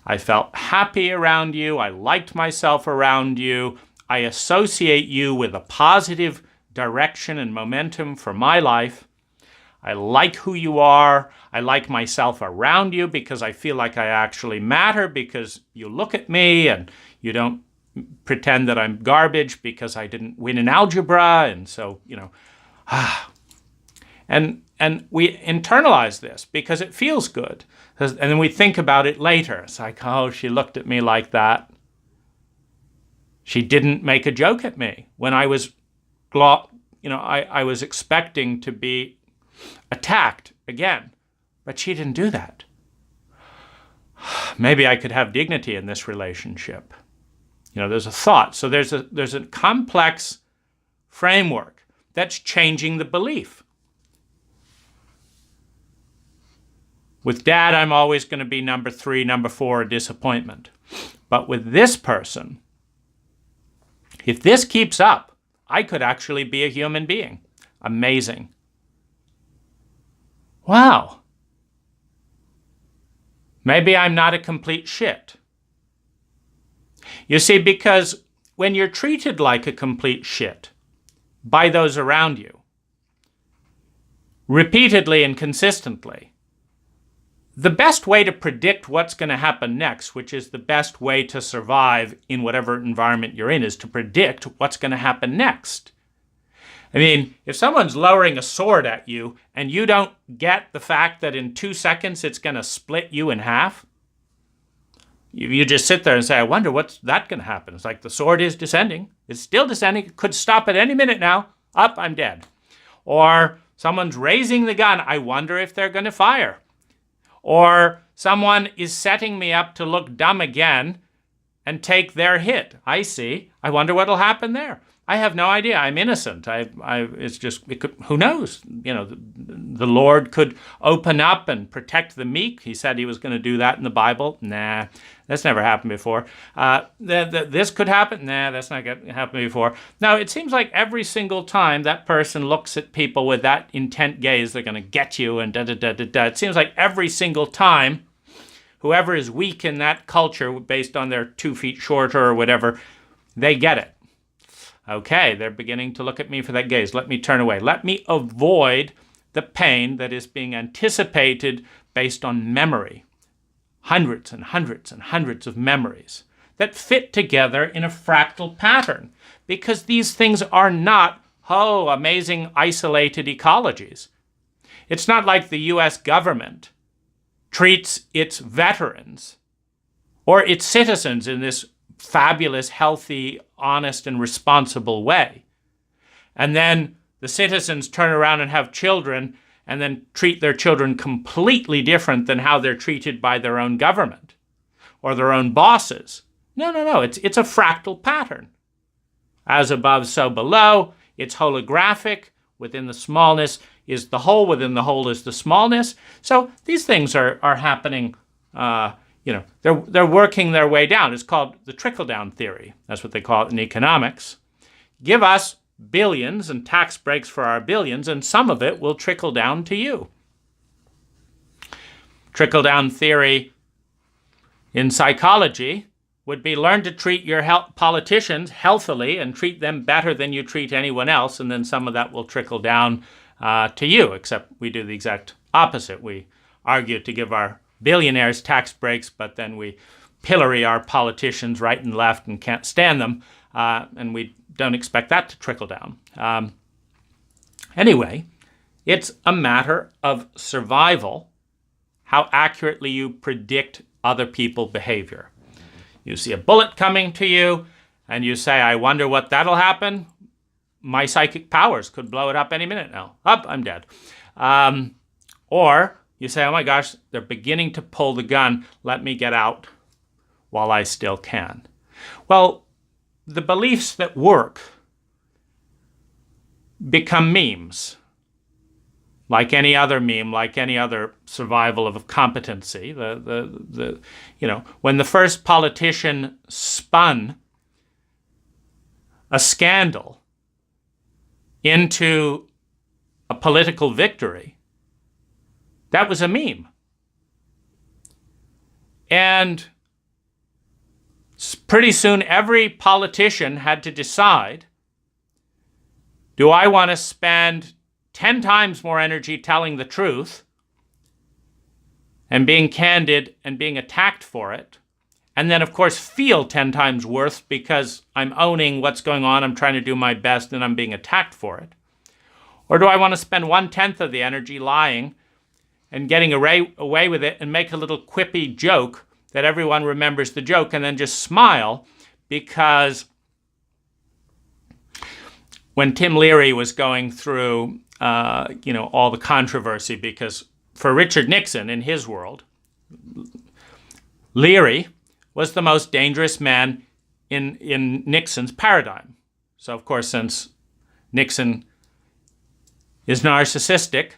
I felt happy around you, I liked myself around you, I associate you with a positive direction and momentum for my life. I like who you are. I like myself around you because I feel like I actually matter because you look at me and you don't pretend that I'm garbage because I didn't win in algebra. And so, and we internalize this because it feels good. And then we think about it later. It's like, oh, she looked at me like that. She didn't make a joke at me when I was, I was expecting to be attacked again, but she didn't do that. Maybe I could have dignity in this relationship. There's a thought. So there's a complex framework that's changing the belief. With Dad, I'm always going to be number 3, number 4, a disappointment. But with this person, if this keeps up, I could actually be a human being. Amazing. Wow. Maybe I'm not a complete shit. You see, because when you're treated like a complete shit by those around you, repeatedly and consistently, the best way to predict what's going to happen next, which is the best way to survive in whatever environment you're in, is to predict what's going to happen next. I mean, if someone's lowering a sword at you and you don't get the fact that in 2 seconds it's going to split you in half, you just sit there and say, I wonder what's that going to happen. It's like the sword is descending. It's still descending. It could stop at any minute now. Up, I'm dead. Or someone's raising the gun. I wonder if they're going to fire. Or someone is setting me up to look dumb again and take their hit. I see. I wonder what'll happen there. I have no idea. I'm innocent. Who knows? The Lord could open up and protect the meek. He said he was going to do that in the Bible. Nah, that's never happened before. This could happen. Nah, that's not going to happen before. Now, it seems like every single time that person looks at people with that intent gaze, they're going to get you and da-da-da-da-da. It seems like every single time, whoever is weak in that culture based on their 2 feet shorter or whatever, they get it. Okay, they're beginning to look at me for that gaze. Let me turn away. Let me avoid the pain that is being anticipated based on memory. Hundreds and hundreds and hundreds of memories that fit together in a fractal pattern, because these things are not, amazing isolated ecologies. It's not like the U.S. government treats its veterans or its citizens in this fabulous, healthy, honest, and responsible way. And then the citizens turn around and have children and then treat their children completely different than how they're treated by their own government or their own bosses. No. It's a fractal pattern. As above, so below. It's holographic. Within the smallness is the whole. Within the whole is the smallness. So these things are happening. They're working their way down. It's called the trickle-down theory. That's what they call it in economics. Give us billions and tax breaks for our billions, and some of it will trickle down to you. Trickle-down theory in psychology would be learn to treat your politicians healthily and treat them better than you treat anyone else, and then some of that will trickle down to you, except we do the exact opposite. We argue to give our billionaires tax breaks, but then we pillory our politicians right and left and can't stand them, and we don't expect that to trickle down. Anyway, it's a matter of survival, how accurately you predict other people's behavior. You see a bullet coming to you, and you say, I wonder what that'll happen. My psychic powers could blow it up any minute now. Up, I'm dead. Or you say, oh my gosh, they're beginning to pull the gun. Let me get out while I still can. Well, the beliefs that work become memes. Like any other meme, like any other survival of competency. When the first politician spun a scandal into a political victory, that was a meme. And pretty soon every politician had to decide, do I want to spend 10 times more energy telling the truth and being candid and being attacked for it, and then, of course, feel 10 times worse because I'm owning what's going on, I'm trying to do my best, and I'm being attacked for it? Or do I want to spend 1/10 of the energy lying and getting away with it and make a little quippy joke that everyone remembers the joke and then just smile because when Tim Leary was going through all the controversy, because for Richard Nixon in his world, Leary was the most dangerous man in Nixon's paradigm. So, of course, since Nixon is narcissistic,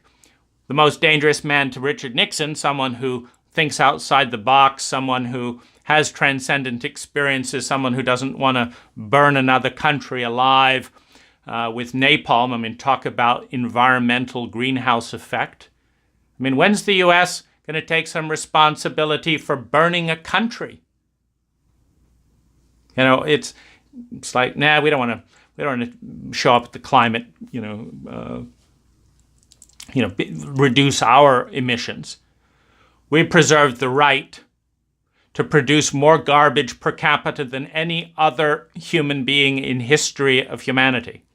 the most dangerous man to Richard Nixon, someone who thinks outside the box, someone who has transcendent experiences, someone who doesn't want to burn another country alive with napalm. I mean, talk about environmental greenhouse effect. I mean, when's the U.S. going to take some responsibility for burning a country? It's like, nah, we don't want to show up at the climate, reduce our emissions. We preserved the right to produce more garbage per capita than any other human being in history of humanity,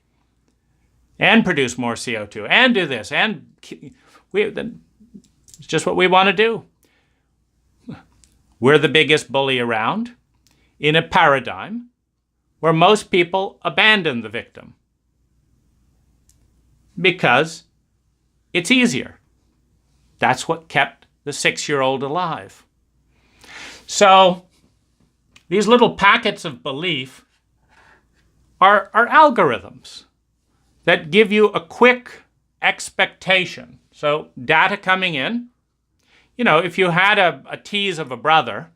and produce more CO2, and do this, and it's just what we want to do. We're the biggest bully around in a paradigm where most people abandon the victim because it's easier. That's what kept the 6-year-old alive. So these little packets of belief are algorithms that give you a quick expectation. So data coming in, if you had a tease of a brother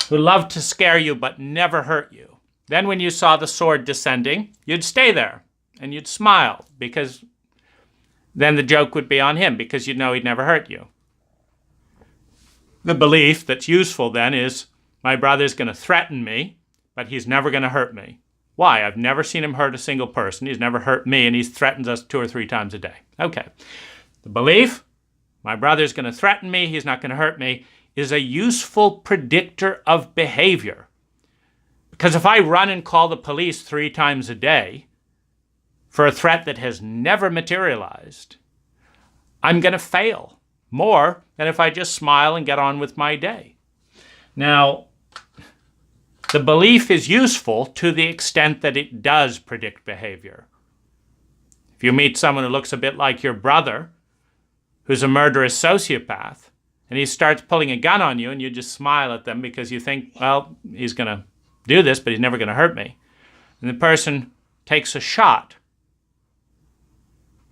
who loved to scare you but never hurt you, then when you saw the sword descending, you'd stay there and you'd smile because then the joke would be on him because you'd know he'd never hurt you. The belief that's useful then is, my brother's going to threaten me, but he's never going to hurt me. Why? I've never seen him hurt a single person. He's never hurt me, and he threatens us 2 or 3 times a day. Okay. The belief, my brother's going to threaten me, he's not going to hurt me, is a useful predictor of behavior. Because if I run and call the police 3 times a day for a threat that has never materialized, I'm going to fail more than if I just smile and get on with my day. Now, the belief is useful to the extent that it does predict behavior. If you meet someone who looks a bit like your brother, who's a murderous sociopath, and he starts pulling a gun on you, and you just smile at them because you think, well, he's going to do this, but he's never going to hurt me. And the person takes a shot,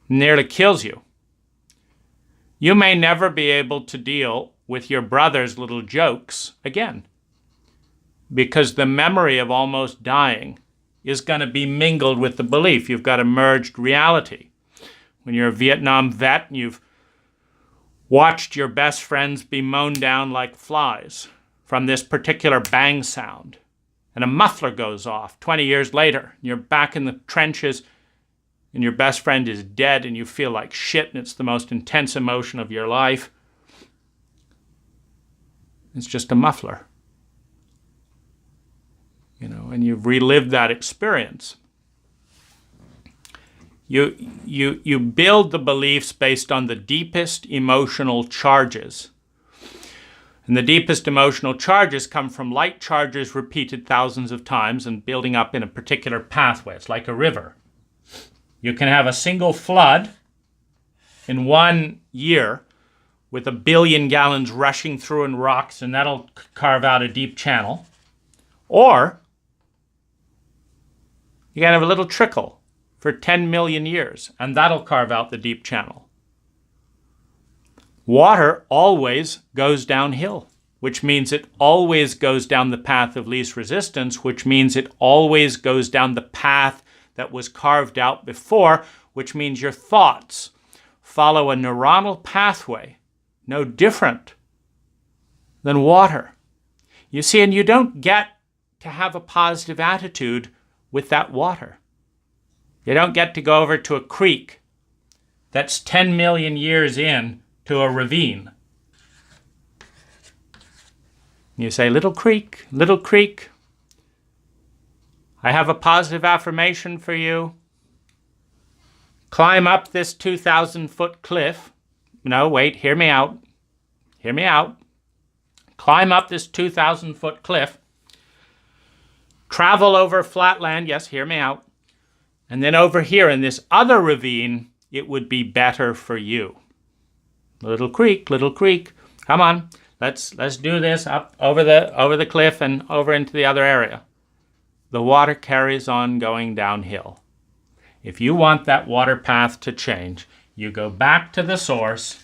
nearly kills you. You may never be able to deal with your brother's little jokes again, because the memory of almost dying is going to be mingled with the belief. You've got a merged reality. When you're a Vietnam vet and you've watched your best friends be mown down like flies from this particular bang sound, and a muffler goes off 20 years later, and you're back in the trenches, and your best friend is dead and you feel like shit and it's the most intense emotion of your life, it's just a muffler. And you've relived that experience. You build the beliefs based on the deepest emotional charges. And the deepest emotional charges come from light charges repeated thousands of times and building up in a particular pathway. It's like a river. You can have a single flood in 1 year with 1 billion gallons rushing through in rocks, and that'll carve out a deep channel. Or you can have a little trickle for 10 million years, and that'll carve out the deep channel. Water always goes downhill, which means it always goes down the path of least resistance, which means it always goes down the path that was carved out before, which means your thoughts follow a neuronal pathway no different than water. You see, and you don't get to have a positive attitude with that water. You don't get to go over to a creek that's 10 million years in to a ravine. You say, little creek, I have a positive affirmation for you. Climb up this 2,000-foot cliff. No, wait, hear me out. Hear me out. Climb up this 2,000-foot cliff. Travel over flatland. Yes, hear me out. And then over here in this other ravine, it would be better for you. Little creek, come on. Let's do this up over the cliff and over into the other area. The water carries on going downhill. If you want that water path to change, you go back to the source,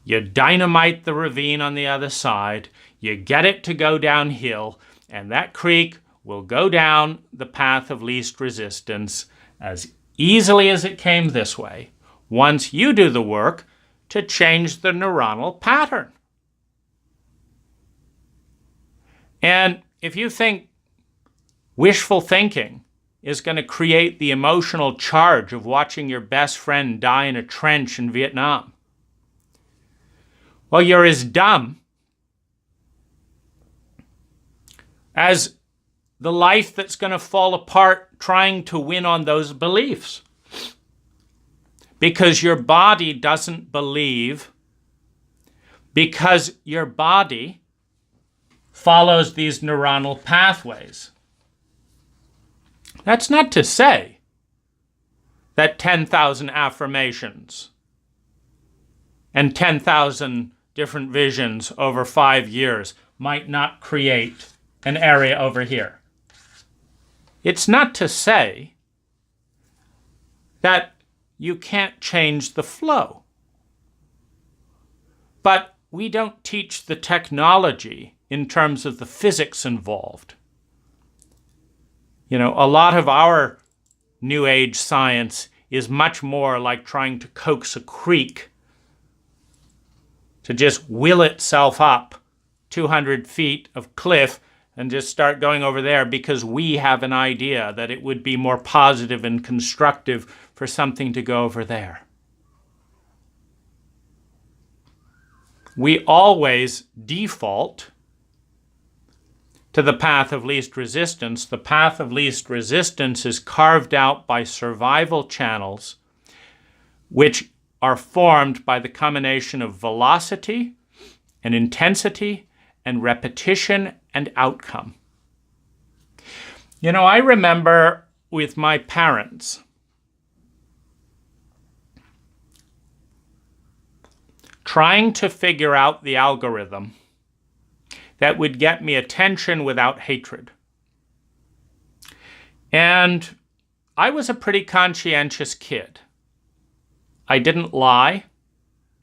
you dynamite the ravine on the other side, you get it to go downhill, and that creek will go down the path of least resistance as easily as it came this way, once you do the work to change the neuronal pattern. And if you think wishful thinking is going to create the emotional charge of watching your best friend die in a trench in Vietnam, well, you're as dumb as the life that's going to fall apart trying to win on those beliefs. Because your body doesn't believe, because your body follows these neuronal pathways. That's not to say that 10,000 affirmations and 10,000 different visions over 5 years might not create an area over here. It's not to say that you can't change the flow. But we don't teach the technology in terms of the physics involved. A lot of our New Age science is much more like trying to coax a creek to just will itself up 200 feet of cliff and just start going over there because we have an idea that it would be more positive and constructive for something to go over there. We always default to the path of least resistance. The path of least resistance is carved out by survival channels, which are formed by the combination of velocity and intensity and repetition and outcome. I remember with my parents, trying to figure out the algorithm that would get me attention without hatred. And I was a pretty conscientious kid. I didn't lie.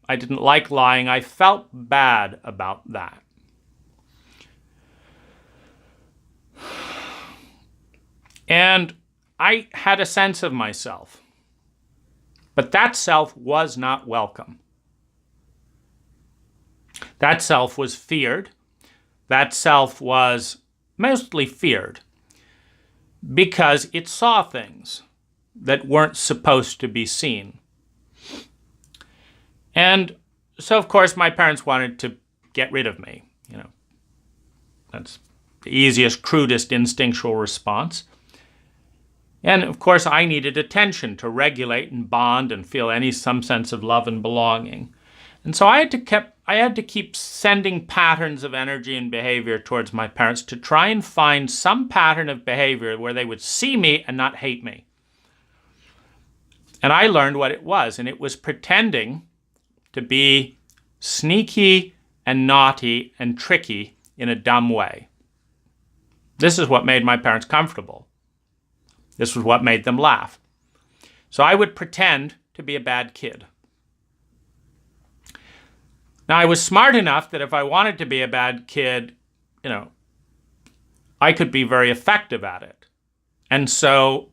I didn't like lying. I felt bad about that. And I had a sense of myself. But that self was not welcome. That self was feared. That self was mostly feared because it saw things that weren't supposed to be seen. And so, of course, my parents wanted to get rid of me. That's the easiest, crudest instinctual response. And of course, I needed attention to regulate and bond and feel some sense of love and belonging. And so I had to keep sending patterns of energy and behavior towards my parents to try and find some pattern of behavior where they would see me and not hate me. And I learned what it was, and it was pretending to be sneaky and naughty and tricky in a dumb way. This is what made my parents comfortable. This was what made them laugh. So I would pretend to be a bad kid. Now, I was smart enough that if I wanted to be a bad kid, I could be very effective at it. And so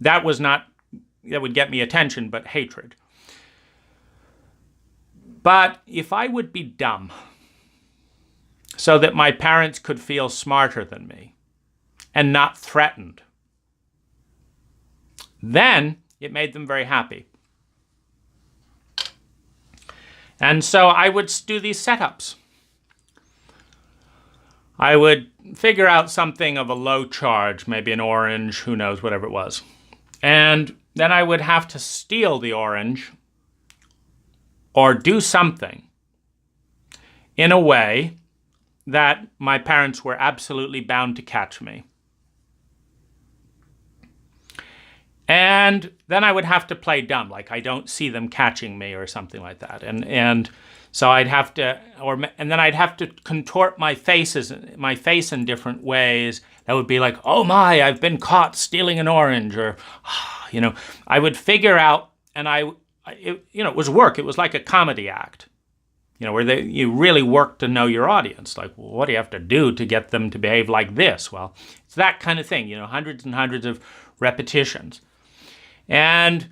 that would get me attention, but hatred. But if I would be dumb so that my parents could feel smarter than me and not threatened, then it made them very happy. And so I would do these setups. I would figure out something of a low charge, maybe an orange, who knows, whatever it was. And then I would have to steal the orange or do something in a way that my parents were absolutely bound to catch me. And then I would have to play dumb, like I don't see them catching me or something like that. And so I'd have to, and then I'd have to contort my face in different ways. That would be like, oh my, I've been caught stealing an orange, or, I would figure out, and it was work. It was like a comedy act, where you really work to know your audience. Like, well, what do you have to do to get them to behave like this? Well, it's that kind of thing, hundreds and hundreds of repetitions. And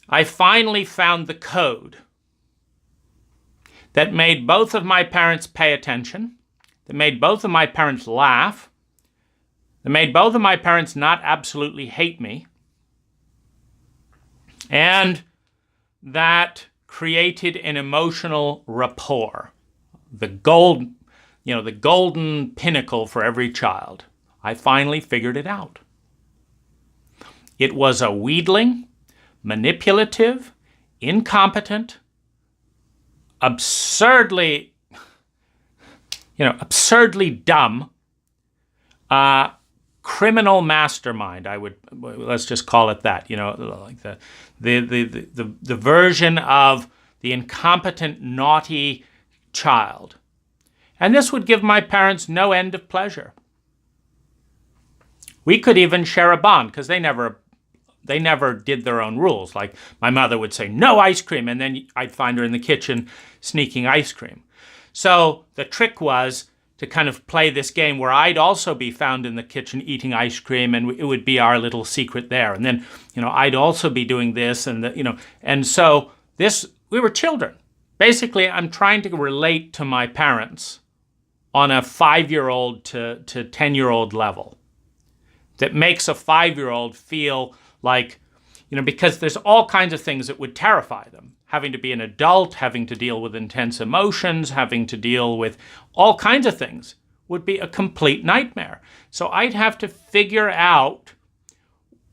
I finally found the code that made both of my parents pay attention, that made both of my parents laugh, that made both of my parents not absolutely hate me, and that created an emotional rapport, the golden pinnacle for every child. I finally figured it out. It was a wheedling, manipulative, incompetent, absurdly dumb criminal mastermind. Let's just call it that. Like the version of the incompetent, naughty child. And this would give my parents no end of pleasure. We could even share a bond because they never did their own rules. Like my mother would say, no ice cream, and then I'd find her in the kitchen sneaking ice cream. So the trick was to kind of play this game where I'd also be found in the kitchen eating ice cream, and it would be our little secret there. And then, I'd also be doing this, and so we were children. Basically, I'm trying to relate to my parents on a 5-year-old to 10-year-old level that makes a 5-year-old feel like, because there's all kinds of things that would terrify them. Having to be an adult, having to deal with intense emotions, having to deal with all kinds of things would be a complete nightmare. So I'd have to figure out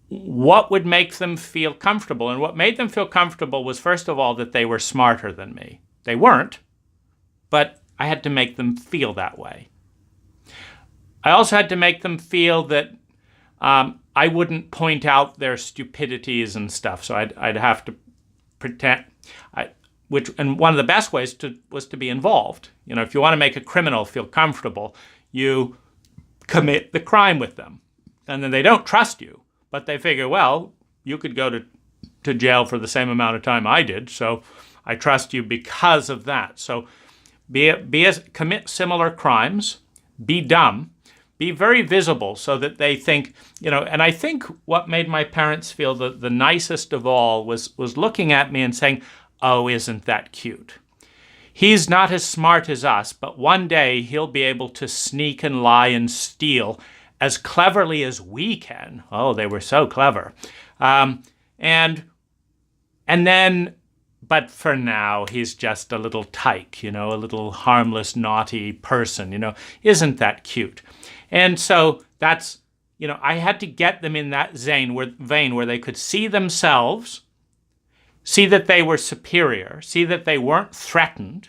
what would make them feel comfortable. And what made them feel comfortable was, first of all, that they were smarter than me. They weren't, but I had to make them feel that way. I also had to make them feel that I wouldn't point out their stupidities and stuff. So I'd have to pretend, and one of the best ways was to be involved. If you want to make a criminal feel comfortable, you commit the crime with them. And then they don't trust you, but they figure, well, you could go to jail for the same amount of time I did, so I trust you because of that. So commit similar crimes, be dumb, be very visible so that they think, and I think what made my parents feel the nicest of all was looking at me and saying, oh, isn't that cute? He's not as smart as us, but one day he'll be able to sneak and lie and steal as cleverly as we can. Oh, they were so clever. And then, but for now, he's just a little tyke, a little harmless, naughty person, Isn't that cute? And so that's, I had to get them in that vein where they could see themselves, see that they were superior, see that they weren't threatened,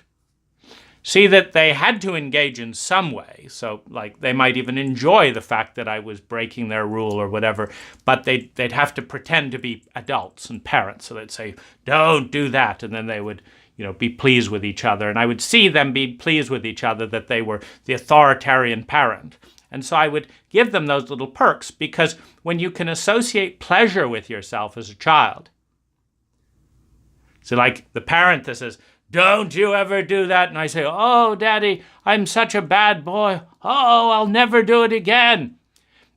see that they had to engage in some way. So, like, they might even enjoy the fact that I was breaking their rule or whatever, but they'd have to pretend to be adults and parents. So they'd say, don't do that. And then they would, be pleased with each other. And I would see them be pleased with each other, that they were the authoritarian parent. And so I would give them those little perks, because when you can associate pleasure with yourself as a child, so like the parent that says, don't you ever do that. And I say, oh, Daddy, I'm such a bad boy. Oh, I'll never do it again.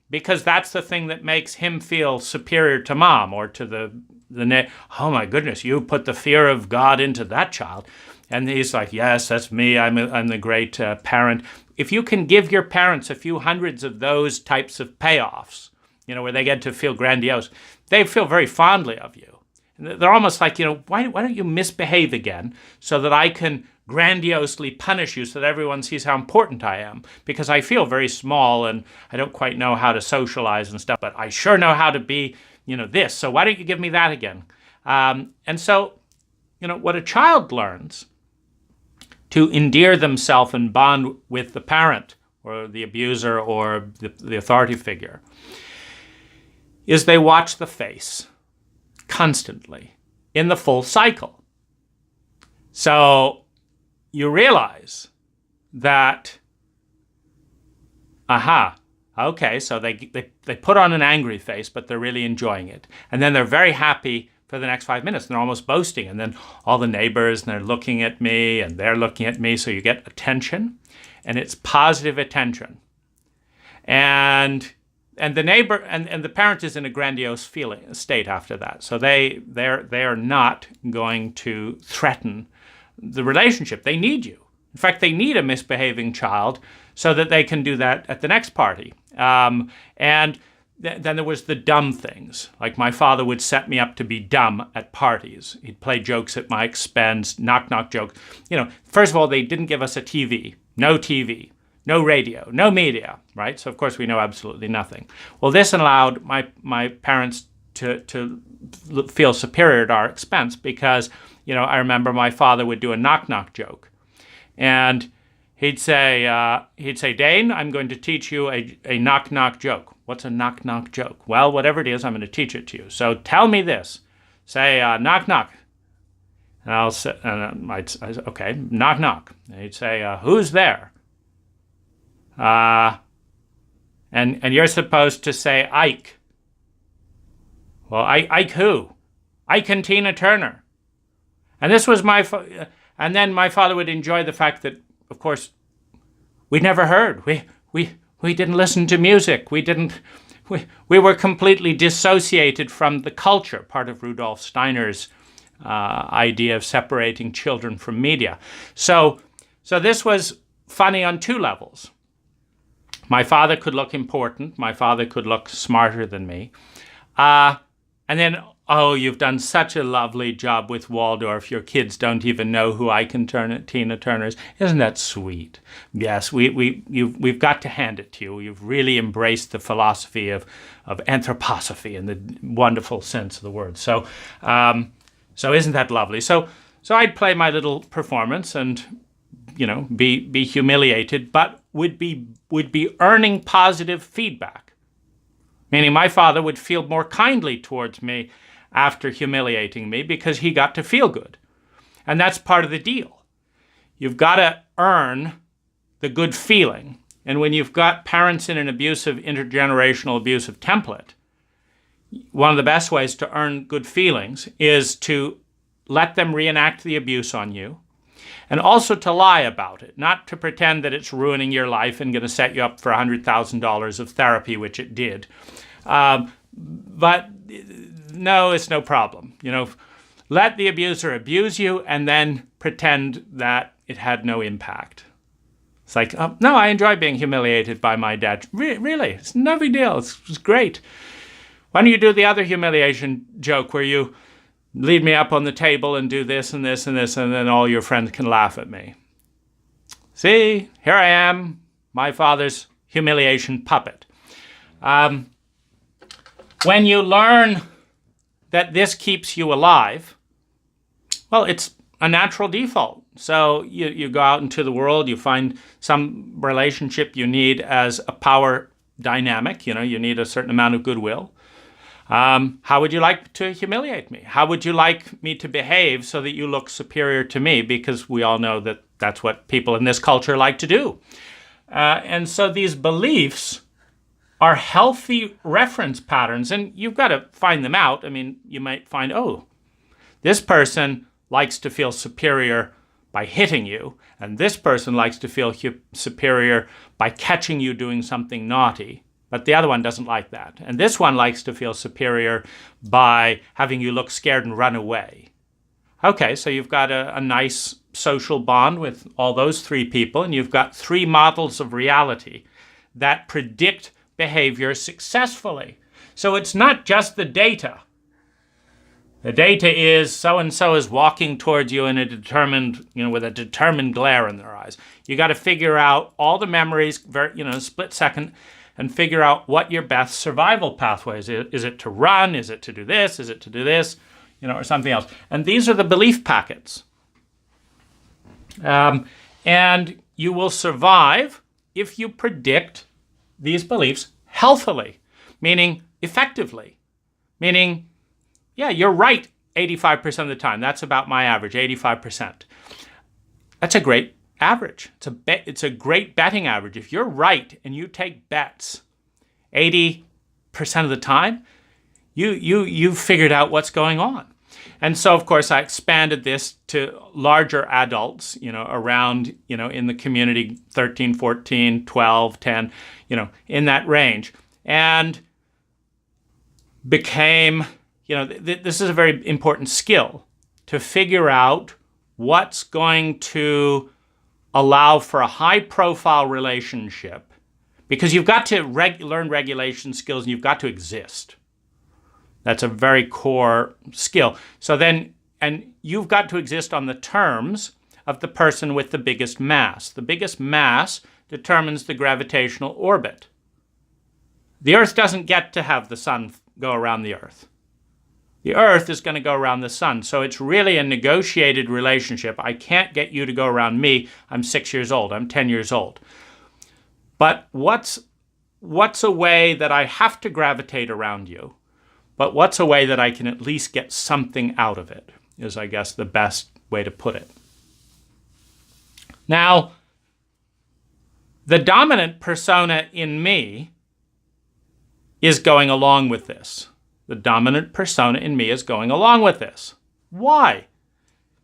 Because that's the thing that makes him feel superior to Mom, or to oh my goodness, you put the fear of God into that child. And he's like, yes, that's me. I'm the great parent. If you can give your parents a few hundreds of those types of payoffs, where they get to feel grandiose, they feel very fondly of you. They're almost like, why don't you misbehave again so that I can grandiosely punish you so that everyone sees how important I am? Because I feel very small and I don't quite know how to socialize and stuff, but I sure know how to be, this. So why don't you give me that again? And so, what a child learns to endear themselves and bond with the parent or the abuser or the authority figure is they watch the face constantly in the full cycle. So you realize that, okay, so they put on an angry face, but they're really enjoying it. And then they're very happy for the next 5 minutes. And they're almost boasting. And then all the neighbors, and they're looking at me, and they're looking at me. So you get attention, and it's positive attention. And the neighbor and the parent is in a grandiose state after that. So they are not going to threaten the relationship. They need you. In fact, they need a misbehaving child so that they can do that at the next party. And then there was the dumb things. Like my father would set me up to be dumb at parties. He'd play jokes at my expense, knock-knock jokes. First of all, they didn't give us a TV. No radio, no media, right? So, of course, we know absolutely nothing. Well, this allowed my parents to feel superior at our expense because, I remember my father would do a knock-knock joke. And he'd say, Dane, I'm going to teach you a knock-knock joke. What's a knock-knock joke? Well, whatever it is, I'm going to teach it to you. So tell me this. Say, knock-knock. And I'd say, okay, knock-knock. And he'd say, who's there? And you're supposed to say Ike. Well, Ike who? Ike and Tina Turner. And this was and then my father would enjoy the fact that, of course, we never heard. We didn't listen to music. We were completely dissociated from the culture, part of Rudolf Steiner's idea of separating children from media. So this was funny on two levels. My father could look important. My father could look smarter than me. And then, you've done such a lovely job with Waldorf. Your kids don't even know who Ike and Tina Turner is. Isn't that sweet? Yes, we've got to hand it to you. You've really embraced the philosophy of anthroposophy in the wonderful sense of the word. So isn't that lovely? So I'd play my little performance and be humiliated, but would be earning positive feedback. Meaning my father would feel more kindly towards me after humiliating me because he got to feel good. And that's part of the deal. You've got to earn the good feeling. And when you've got parents in an intergenerational abusive template, one of the best ways to earn good feelings is to let them reenact the abuse on you, and also to lie about it, not to pretend that it's ruining your life and going to set you up for $100,000 of therapy, which it did. But no, it's no problem. Let the abuser abuse you and then pretend that it had no impact. It's like, oh, no, I enjoy being humiliated by my dad. Really? It's no big deal. It's great. Why don't you do the other humiliation joke where you lead me up on the table and do this and this and this, and then all your friends can laugh at me? See, here I am, my father's humiliation puppet. When you learn that this keeps you alive, well, it's a natural default. So you go out into the world, you find some relationship you need as a power dynamic. You need a certain amount of goodwill. How would you like to humiliate me? How would you like me to behave so that you look superior to me? Because we all know that that's what people in this culture like to do. And so these beliefs are healthy reference patterns, and you've got to find them out. I mean, you might find, oh, this person likes to feel superior by hitting you, and this person likes to feel superior by catching you doing something naughty, but the other one doesn't like that. And this one likes to feel superior by having you look scared and run away. Okay, so you've got a nice social bond with all those three people, and you've got three models of reality that predict behavior successfully. So it's not just the data. The data is so-and-so is walking towards you in a determined, with a determined glare in their eyes. You got to figure out all the memories, split second, and figure out what your best survival pathway is. Is it to run? Is it to do this? Is it to do this? Or something else. And these are the belief packets. And you will survive if you predict these beliefs healthily, meaning effectively, meaning, yeah, you're right 85% of the time. That's about my average, 85%. That's a great average. It's a great betting average. If you're right and you take bets 80% of the time, you've figured out what's going on. And so, of course, I expanded this to larger adults, around, in the community, 13, 14, 12, 10, in that range. And became, this is a very important skill to figure out what's going to allow for a high-profile relationship, because you've got to learn regulation skills and you've got to exist. That's a very core skill. So then, and you've got to exist on the terms of the person with the biggest mass. The biggest mass determines the gravitational orbit. The Earth doesn't get to have the sun go around the Earth. The Earth is going to go around the sun. So it's really a negotiated relationship. I can't get you to go around me. I'm 6 years old. I'm 10 years old. But what's a way that I have to gravitate around you? But what's a way that I can at least get something out of it, is, I guess, the best way to put it. Now, the dominant persona in me is going along with this. The dominant persona in me is going along with this. Why?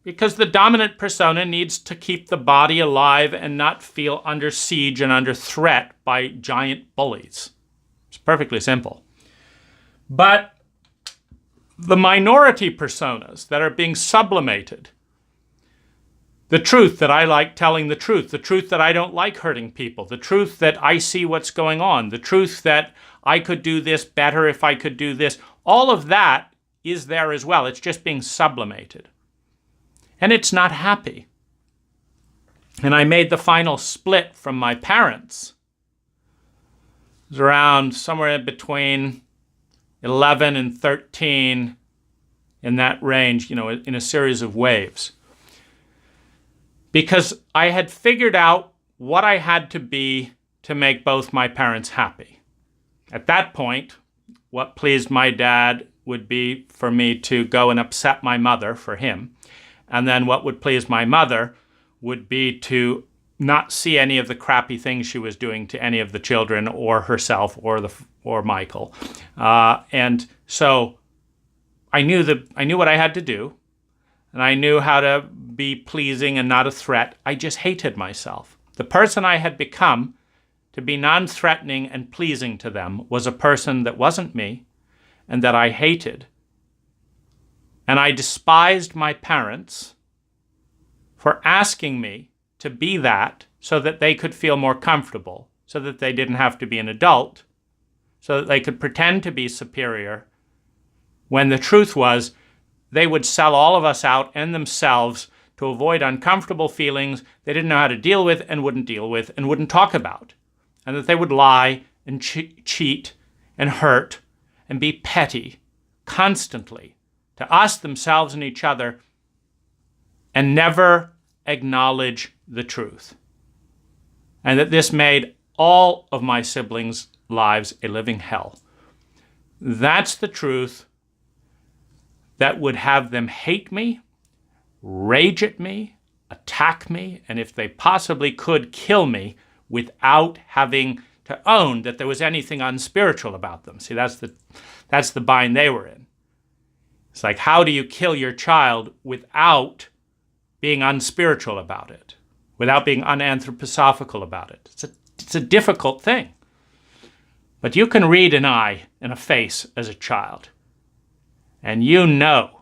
Because the dominant persona needs to keep the body alive and not feel under siege and under threat by giant bullies. It's perfectly simple. But the minority personas that are being sublimated, the truth that I like telling the truth that I don't like hurting people, the truth that I see what's going on, the truth that I could do this better if I could do this, all of that is there as well. It's just being sublimated. And it's not happy. And I made the final split from my parents. It was around somewhere between 11 and 13, in that range, in a series of waves. Because I had figured out what I had to be to make both my parents happy. At that point, what pleased my dad would be for me to go and upset my mother for him. And then what would please my mother would be to not see any of the crappy things she was doing to any of the children or herself or Michael. And so I knew what I had to do, and I knew how to be pleasing and not a threat. I just hated myself. The person I had become to be non-threatening and pleasing to them was a person that wasn't me and that I hated. And I despised my parents for asking me to be that so that they could feel more comfortable, so that they didn't have to be an adult, so that they could pretend to be superior, when the truth was they would sell all of us out and themselves to avoid uncomfortable feelings they didn't know how to deal with and wouldn't talk about, and that they would lie and cheat and hurt and be petty constantly to us, themselves, and each other, and never acknowledge the truth. And that this made all of my siblings' lives a living hell. That's the truth that would have them hate me, rage at me, attack me, and if they possibly could, kill me without having to own that there was anything unspiritual about them. See, that's the bind they were in. It's like, how do you kill your child without being unspiritual about it, without being unanthroposophical about it? It's a difficult thing. But you can read an eye and a face as a child, and you know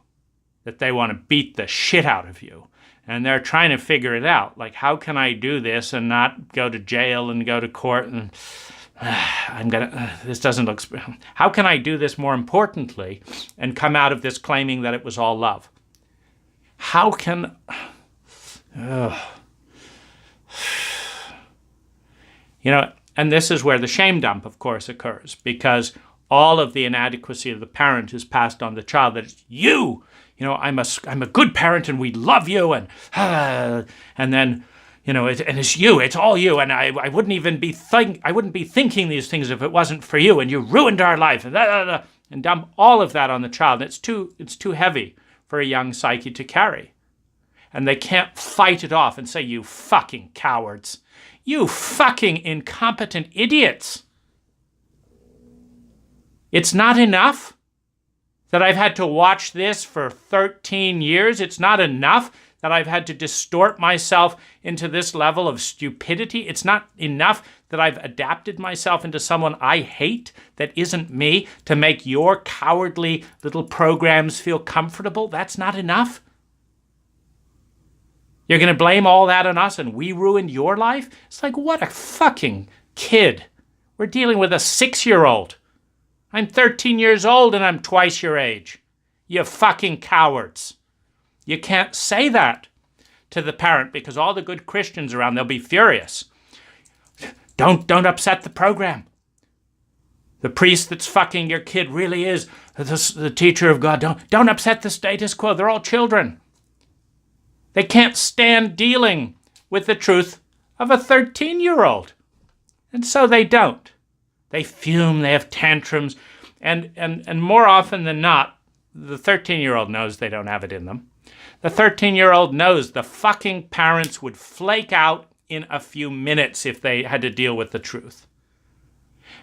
that they want to beat the shit out of you. And they're trying to figure it out. Like, how can I do this and not go to jail and go to court and this doesn't look... How can I do this more importantly and come out of this claiming that it was all love? How can... And this is where the shame dump, of course, occurs, because all of the inadequacy of the parent is passed on the child. That it's you, I'm a good parent and we love you, and then, it's you, it's all you, and I wouldn't even be thinking these things if it wasn't for you, and you ruined our life, and dump all of that on the child. It's too heavy for a young psyche to carry, and they can't fight it off and say, you fucking cowards. You fucking incompetent idiots. It's not enough that I've had to watch this for 13 years. It's not enough that I've had to distort myself into this level of stupidity. It's not enough that I've adapted myself into someone I hate that isn't me to make your cowardly little programs feel comfortable. That's not enough. You're going to blame all that on us and we ruined your life? It's like, what a fucking kid. We're dealing with a 6-year-old. I'm 13 years old and I'm twice your age. You fucking cowards. You can't say that to the parent because all the good Christians around, they'll be furious. Don't upset the program. The priest that's fucking your kid really is the teacher of God. Don't upset the status quo. They're all children. They can't stand dealing with the truth of a 13-year-old. And so they don't. They fume, they have tantrums, and more often than not, the 13-year-old knows they don't have it in them. The 13-year-old knows the fucking parents would flake out in a few minutes if they had to deal with the truth.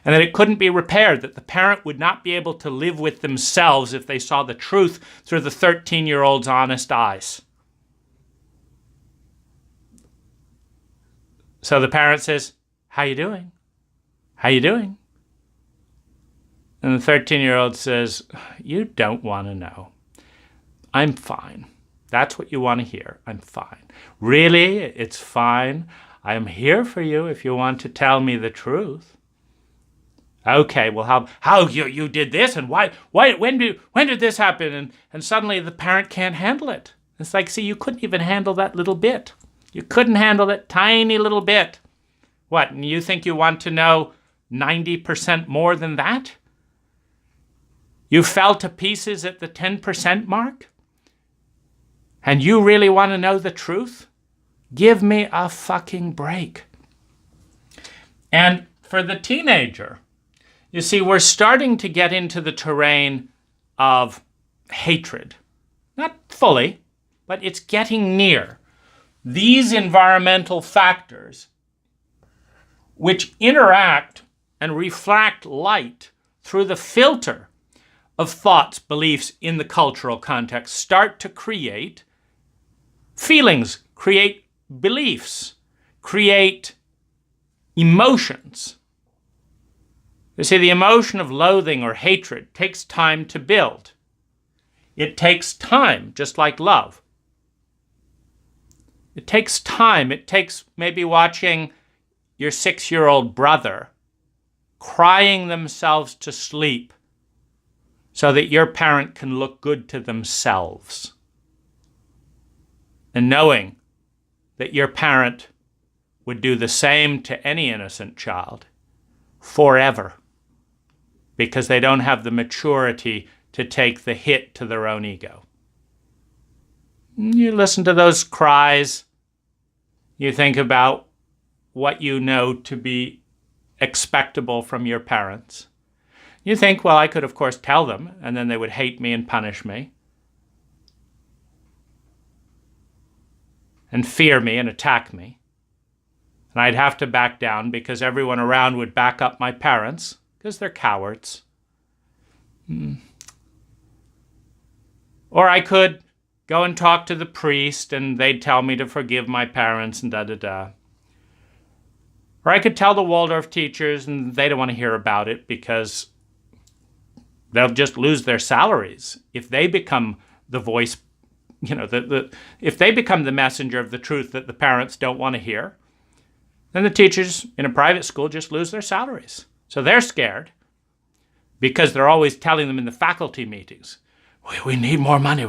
And that it couldn't be repaired, that the parent would not be able to live with themselves if they saw the truth through the 13-year-old's honest eyes. So the parent says, how you doing? How you doing? And the 13-year-old says, you don't want to know. I'm fine. That's what you want to hear. I'm fine. Really? It's fine. I'm here for you if you want to tell me the truth. Okay, well, how you did this and why when did this happen? And suddenly the parent can't handle it. It's like, see, you couldn't even handle that little bit. You couldn't handle that tiny little bit. What, and you think you want to know 90% more than that? You fell to pieces at the 10% mark? And you really want to know the truth? Give me a fucking break. And for the teenager, you see, we're starting to get into the terrain of hatred. Not fully, but it's getting near. These environmental factors, which interact and refract light through the filter of thoughts, beliefs in the cultural context, start to create feelings, create beliefs, create emotions. You see, the emotion of loathing or hatred takes time to build. It takes time, just like love. It takes time. It takes maybe watching your 6-year-old brother crying themselves to sleep so that your parent can look good to themselves. And knowing that your parent would do the same to any innocent child forever because they don't have the maturity to take the hit to their own ego. You listen to those cries. You think about what you know to be expectable from your parents. You think, well, I could, of course, tell them, and then they would hate me and punish me and fear me and attack me. And I'd have to back down because everyone around would back up my parents because they're cowards. Or I could go and talk to the priest and they'd tell me to forgive my parents and da-da-da. Or I could tell the Waldorf teachers and they don't want to hear about it because they'll just lose their salaries if they become the voice, if they become the messenger of the truth that the parents don't want to hear. Then the teachers in a private school just lose their salaries. So they're scared because they're always telling them in the faculty meetings, we need more money.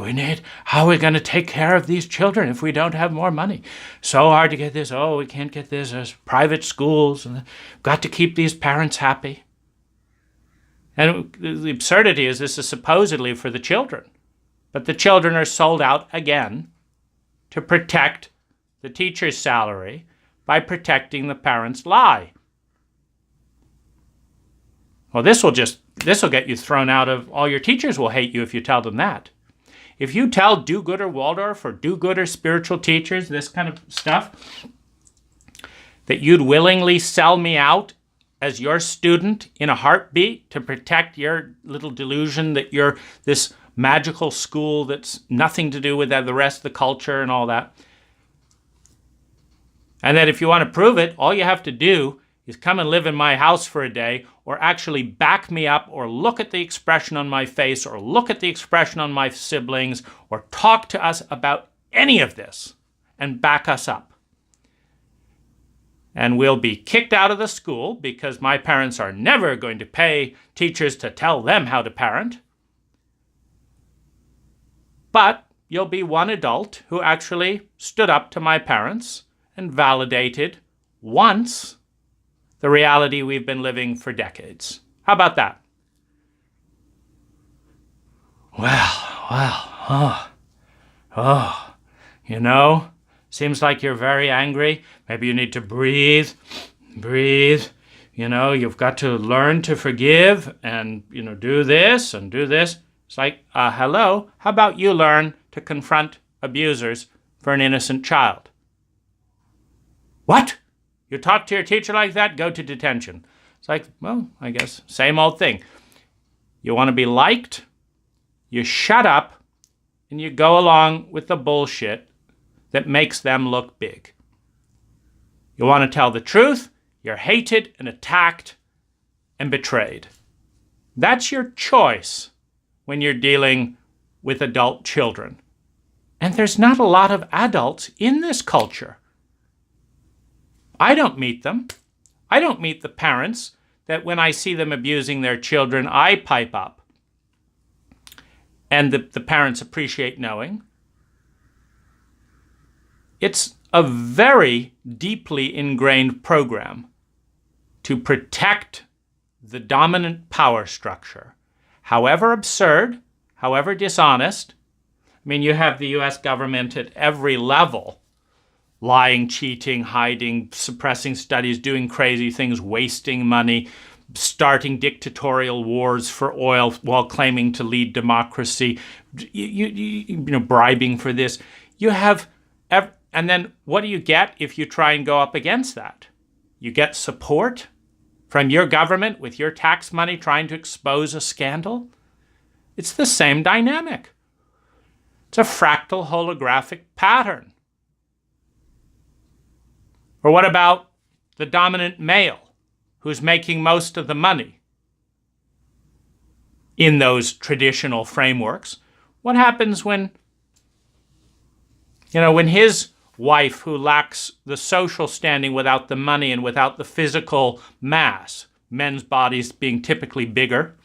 How are we going to take care of these children if we don't have more money? So hard to get this. Oh, we can't get this. There's private schools. And got to keep these parents happy. And the absurdity is this is supposedly for the children. But the children are sold out again to protect the teacher's salary by protecting the parents' lie. Well, this will get you thrown out of, all your teachers will hate you if you tell them that. If you tell do-gooder Waldorf or do-gooder spiritual teachers this kind of stuff, that you'd willingly sell me out as your student in a heartbeat to protect your little delusion that you're this magical school that's nothing to do with the rest of the culture and all that. And that if you want to prove it, all you have to do is come and live in my house for a day, or actually back me up, or look at the expression on my face, or look at the expression on my siblings, or talk to us about any of this and back us up. And we'll be kicked out of the school because my parents are never going to pay teachers to tell them how to parent. But you'll be one adult who actually stood up to my parents and validated once the reality we've been living for decades. How about that? Seems like you're very angry. Maybe you need to breathe. You've got to learn to forgive and, do this and do this. It's like, hello, how about you learn to confront abusers for an innocent child? What? You talk to your teacher like that? Go to detention. It's like, well, I guess, same old thing. You want to be liked? You shut up and you go along with the bullshit that makes them look big. You want to tell the truth? You're hated and attacked and betrayed. That's your choice when you're dealing with adult children. And there's not a lot of adults in this culture. I don't meet them. I don't meet the parents that when I see them abusing their children, I pipe up. And the parents appreciate knowing. It's a very deeply ingrained program to protect the dominant power structure. However absurd, however dishonest. You have the US government at every level lying, cheating, hiding, suppressing studies, doing crazy things, wasting money, starting dictatorial wars for oil while claiming to lead democracy, bribing for this. And then what do you get if you try and go up against that? You get support from your government with your tax money trying to expose a scandal? It's the same dynamic. It's a fractal holographic pattern. Or what about the dominant male who's making most of the money in those traditional frameworks? What happens when his wife who lacks the social standing without the money and without the physical mass, men's bodies being typically bigger.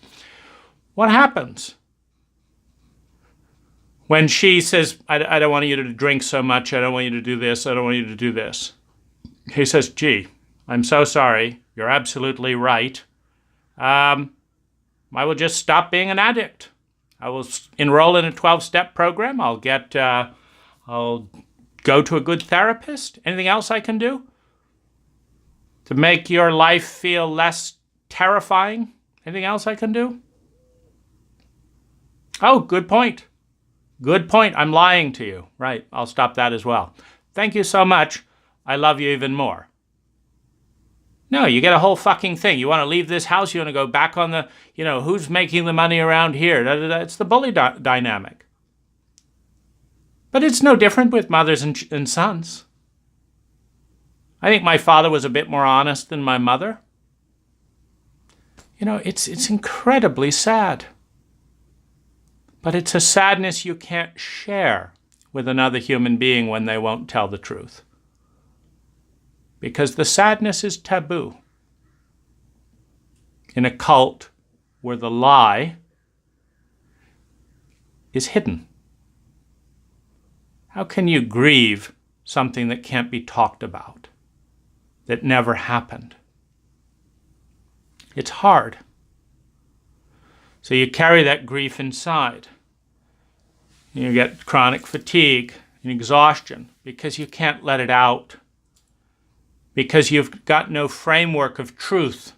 What happens when she says, I don't want you to drink so much, I don't want you to do this, I don't want you to do this? He says, gee, I'm so sorry, you're absolutely right. I will just stop being an addict. I will enroll in a 12-step program. I'll go to a good therapist. Anything else I can do to make your life feel less terrifying? Anything else I can do? Oh, good point. Good point. I'm lying to you. Right. I'll stop that as well. Thank you so much. I love you even more. No, you get a whole fucking thing. You want to leave this house, you want to go back on the, who's making the money around here? It's the bully dynamic. But it's no different with mothers and sons. I think my father was a bit more honest than my mother. It's incredibly sad. But it's a sadness you can't share with another human being when they won't tell the truth. Because the sadness is taboo. In a cult where the lie is hidden. How can you grieve something that can't be talked about, that never happened? It's hard. So you carry that grief inside. You get chronic fatigue and exhaustion because you can't let it out. Because you've got no framework of truth,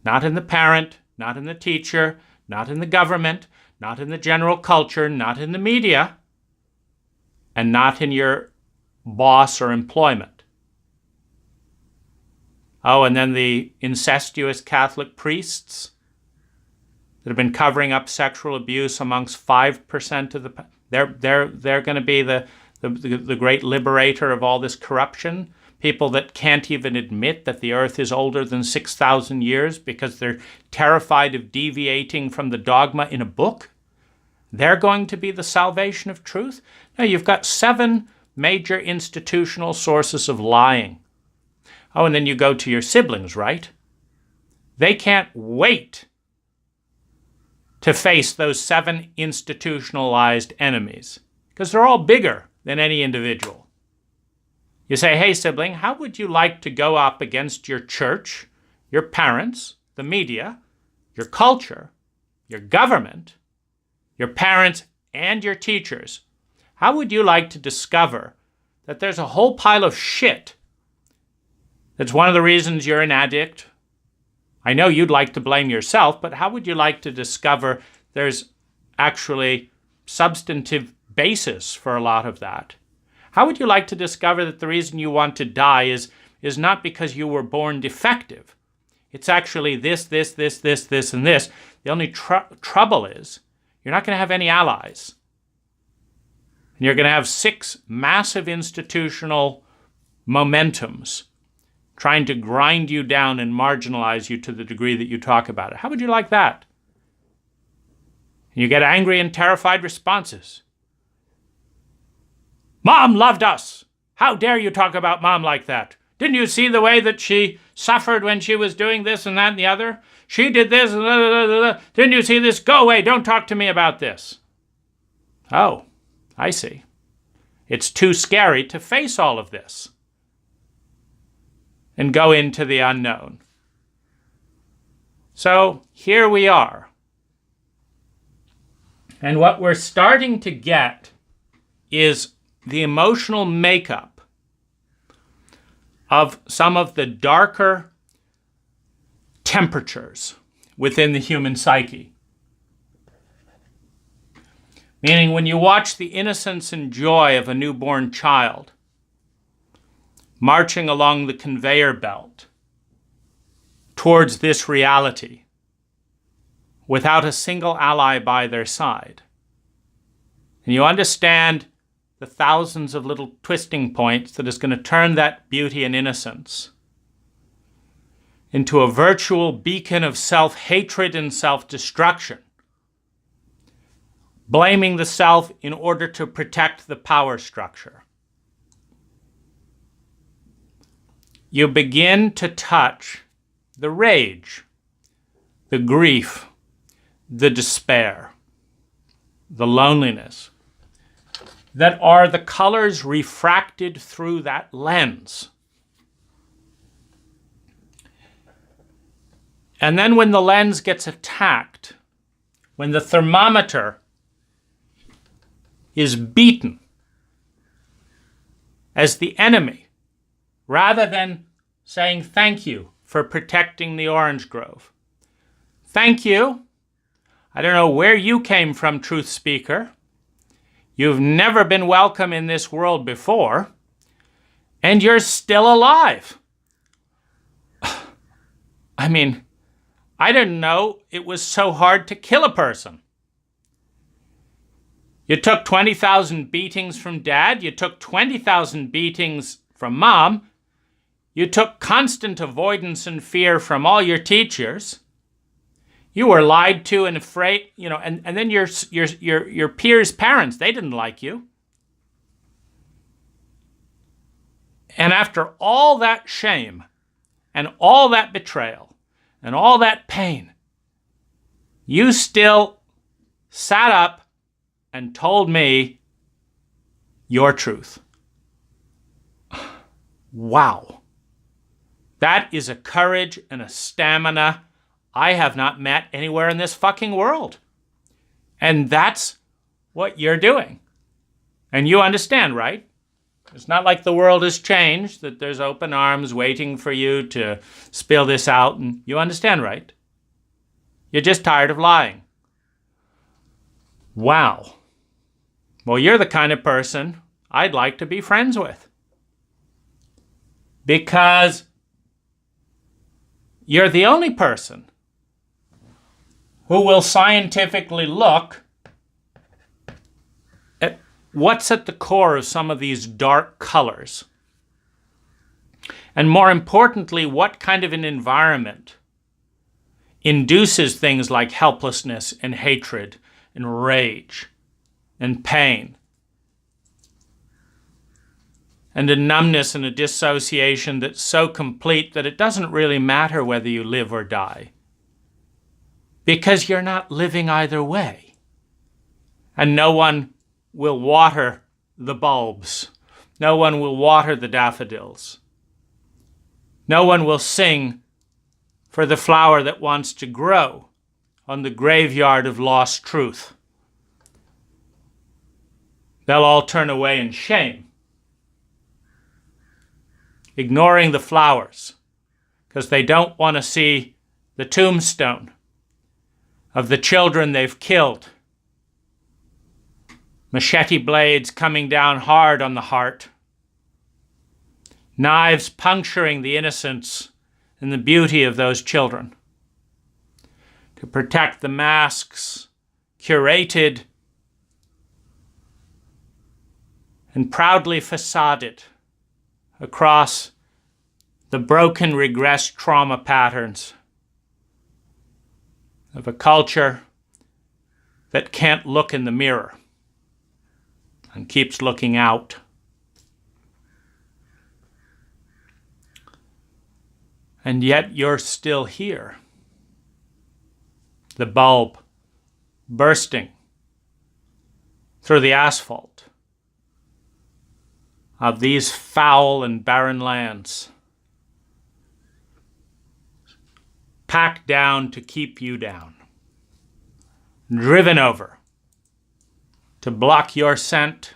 not in the parent, not in the teacher, not in the government, not in the general culture, not in the media, and not in your boss or employment. Oh, and then the incestuous Catholic priests that have been covering up sexual abuse amongst 5% of the... They're going to be the great liberator of all this corruption. People that can't even admit that the earth is older than 6,000 years because they're terrified of deviating from the dogma in a book. They're going to be the salvation of truth. No, you've got 7 major institutional sources of lying. Oh, and then you go to your siblings, right? They can't wait to face those 7 institutionalized enemies because they're all bigger than any individual. You say, hey, sibling, how would you like to go up against your church, your parents, the media, your culture, your government, your parents, and your teachers? How would you like to discover that there's a whole pile of shit that's one of the reasons you're an addict? I know you'd like to blame yourself, but how would you like to discover there's actually substantive basis for a lot of that? How would you like to discover that the reason you want to die is not because you were born defective? It's actually this, and this. The only trouble is you're not going to have any allies. And you're going to have 6 massive institutional momentums trying to grind you down and marginalize you to the degree that you talk about it. How would you like that? And you get angry and terrified responses. Mom loved us. How dare you talk about Mom like that? Didn't you see the way that she suffered when she was doing this and that and the other? She did this and blah, blah, blah, blah. Didn't you see this? Go away. Don't talk to me about this. Oh, I see. It's too scary to face all of this and go into the unknown. So here we are. And what we're starting to get is the emotional makeup of some of the darker temperatures within the human psyche. Meaning when you watch the innocence and joy of a newborn child marching along the conveyor belt towards this reality without a single ally by their side, and you understand the thousands of little twisting points that is going to turn that beauty and innocence into a virtual beacon of self-hatred and self-destruction, blaming the self in order to protect the power structure. you begin to touch the rage, the grief, the despair, the loneliness, that are the colors refracted through that lens. And then when the lens gets attacked, when the thermometer is beaten as the enemy, rather than saying thank you for protecting the orange grove. Thank you. I don't know where you came from, truth speaker. You've never been welcome in this world before, and you're still alive. I mean, I didn't know it was so hard to kill a person. You took 20,000 beatings from Dad. You took 20,000 beatings from Mom. You took constant avoidance and fear from all your teachers. You were lied to and afraid, and then your peers' parents, they didn't like you. And after all that shame and all that betrayal and all that pain, you still sat up and told me your truth. Wow. That is a courage and a stamina I have not met anywhere in this fucking world. And that's what you're doing. And you understand, right? It's not like the world has changed, that there's open arms waiting for you to spill this out. And you understand, right? You're just tired of lying. Wow. Well, you're the kind of person I'd like to be friends with. Because you're the only person who will scientifically look at what's at the core of some of these dark colors. And more importantly, what kind of an environment induces things like helplessness and hatred and rage and pain and a numbness and a dissociation that's so complete that it doesn't really matter whether you live or die. Because you're not living either way. And no one will water the bulbs. No one will water the daffodils. No one will sing for the flower that wants to grow on the graveyard of lost truth. They'll all turn away in shame, ignoring the flowers, because they don't want to see the tombstone of the children they've killed. Machete blades coming down hard on the heart. Knives puncturing the innocence and the beauty of those children. To protect the masks, curated and proudly facaded across the broken, regressed trauma patterns of a culture that can't look in the mirror and keeps looking out. And yet you're still here. The bulb bursting through the asphalt of these foul and barren lands, packed down to keep you down, driven over to block your scent,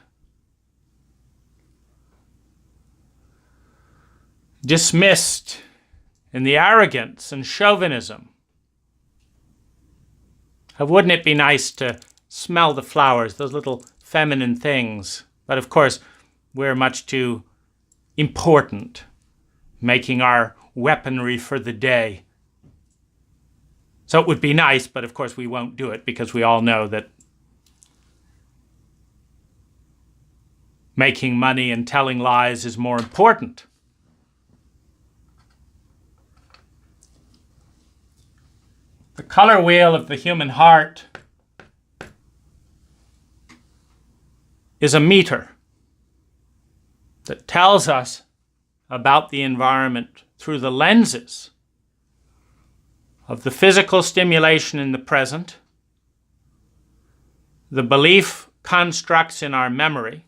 dismissed in the arrogance and chauvinism of wouldn't it be nice to smell the flowers, those little feminine things. But of course, we're much too important, making our weaponry for the day. So it would be nice, but of course we won't do it because we all know that making money and telling lies is more important. The color wheel of the human heart is a meter that tells us about the environment through the lenses of the physical stimulation in the present, the belief constructs in our memory,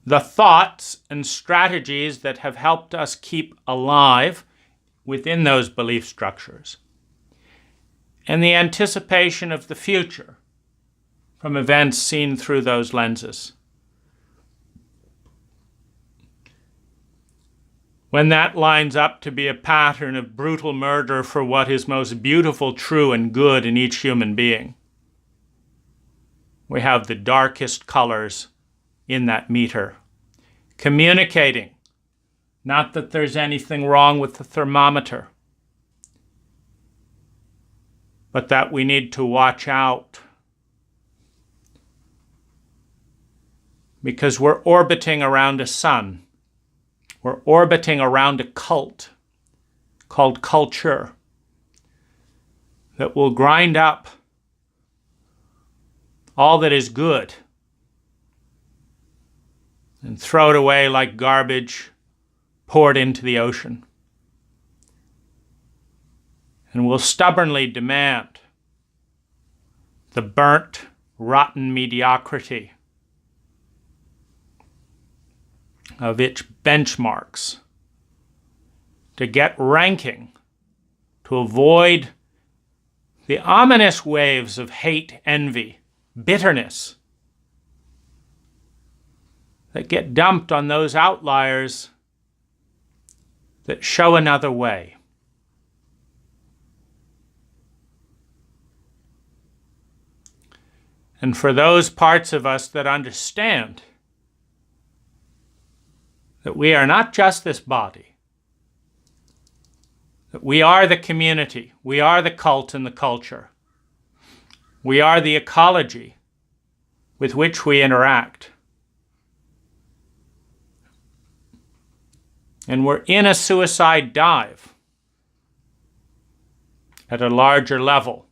the thoughts and strategies that have helped us keep alive within those belief structures, and the anticipation of the future from events seen through those lenses. When that lines up to be a pattern of brutal murder for what is most beautiful, true, and good in each human being, we have the darkest colors in that meter, communicating not that there's anything wrong with the thermometer, but that we need to watch out because we're orbiting around a sun. We're orbiting around a cult called culture that will grind up all that is good and throw it away like garbage poured into the ocean. And will stubbornly demand the burnt, rotten mediocrity of its benchmarks to get ranking, to avoid the ominous waves of hate, envy, bitterness that get dumped on those outliers that show another way. And for those parts of us that understand that we are not just this body, that we are the community, we are the cult and the culture, we are the ecology with which we interact. And we're in a suicide dive at a larger level,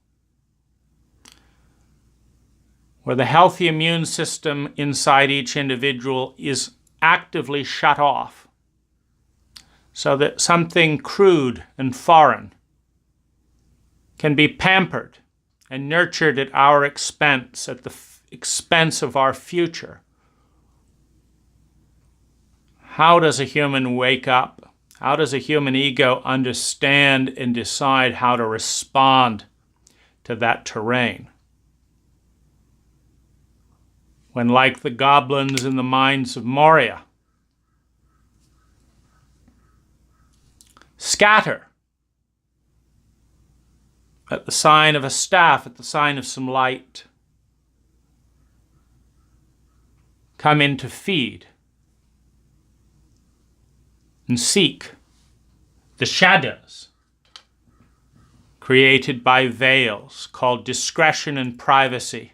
where the healthy immune system inside each individual is actively shut off, so that something crude and foreign can be pampered and nurtured at our expense, at the expense of our future. How does a human wake up? How does a human ego understand and decide how to respond to that terrain? When, like the goblins in the mines of Moria, scatter at the sign of a staff, at the sign of some light, come in to feed and seek the shadows created by veils called discretion and privacy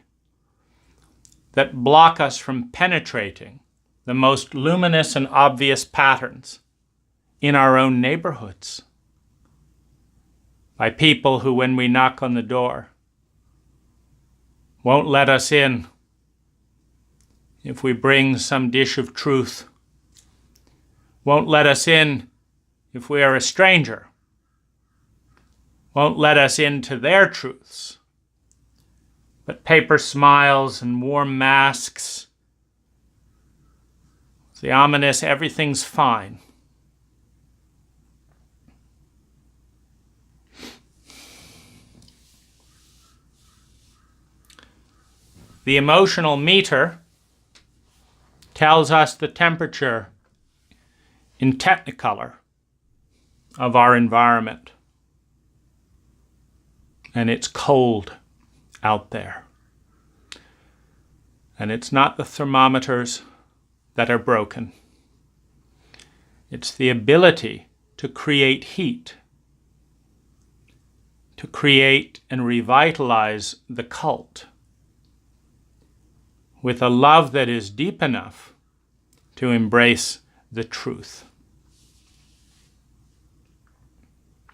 that block us from penetrating the most luminous and obvious patterns in our own neighborhoods, by people who, when we knock on the door, won't let us in if we bring some dish of truth, won't let us in if we are a stranger, won't let us into their truths, but paper smiles and warm masks, the ominous everything's fine. The emotional meter tells us the temperature in Technicolor of our environment. And it's cold out there. And it's not the thermometers that are broken. It's the ability to create heat, to create and revitalize the cult with a love that is deep enough to embrace the truth.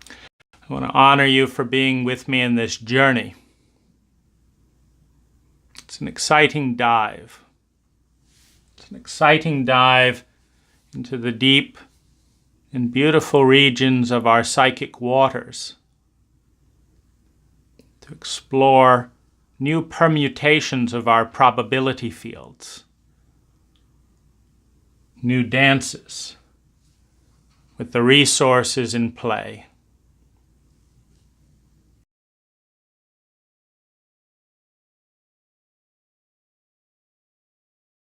I want to honor you for being with me in this journey. It's an exciting dive. It's an exciting dive into the deep and beautiful regions of our psychic waters, to explore new permutations of our probability fields, new dances with the resources in play.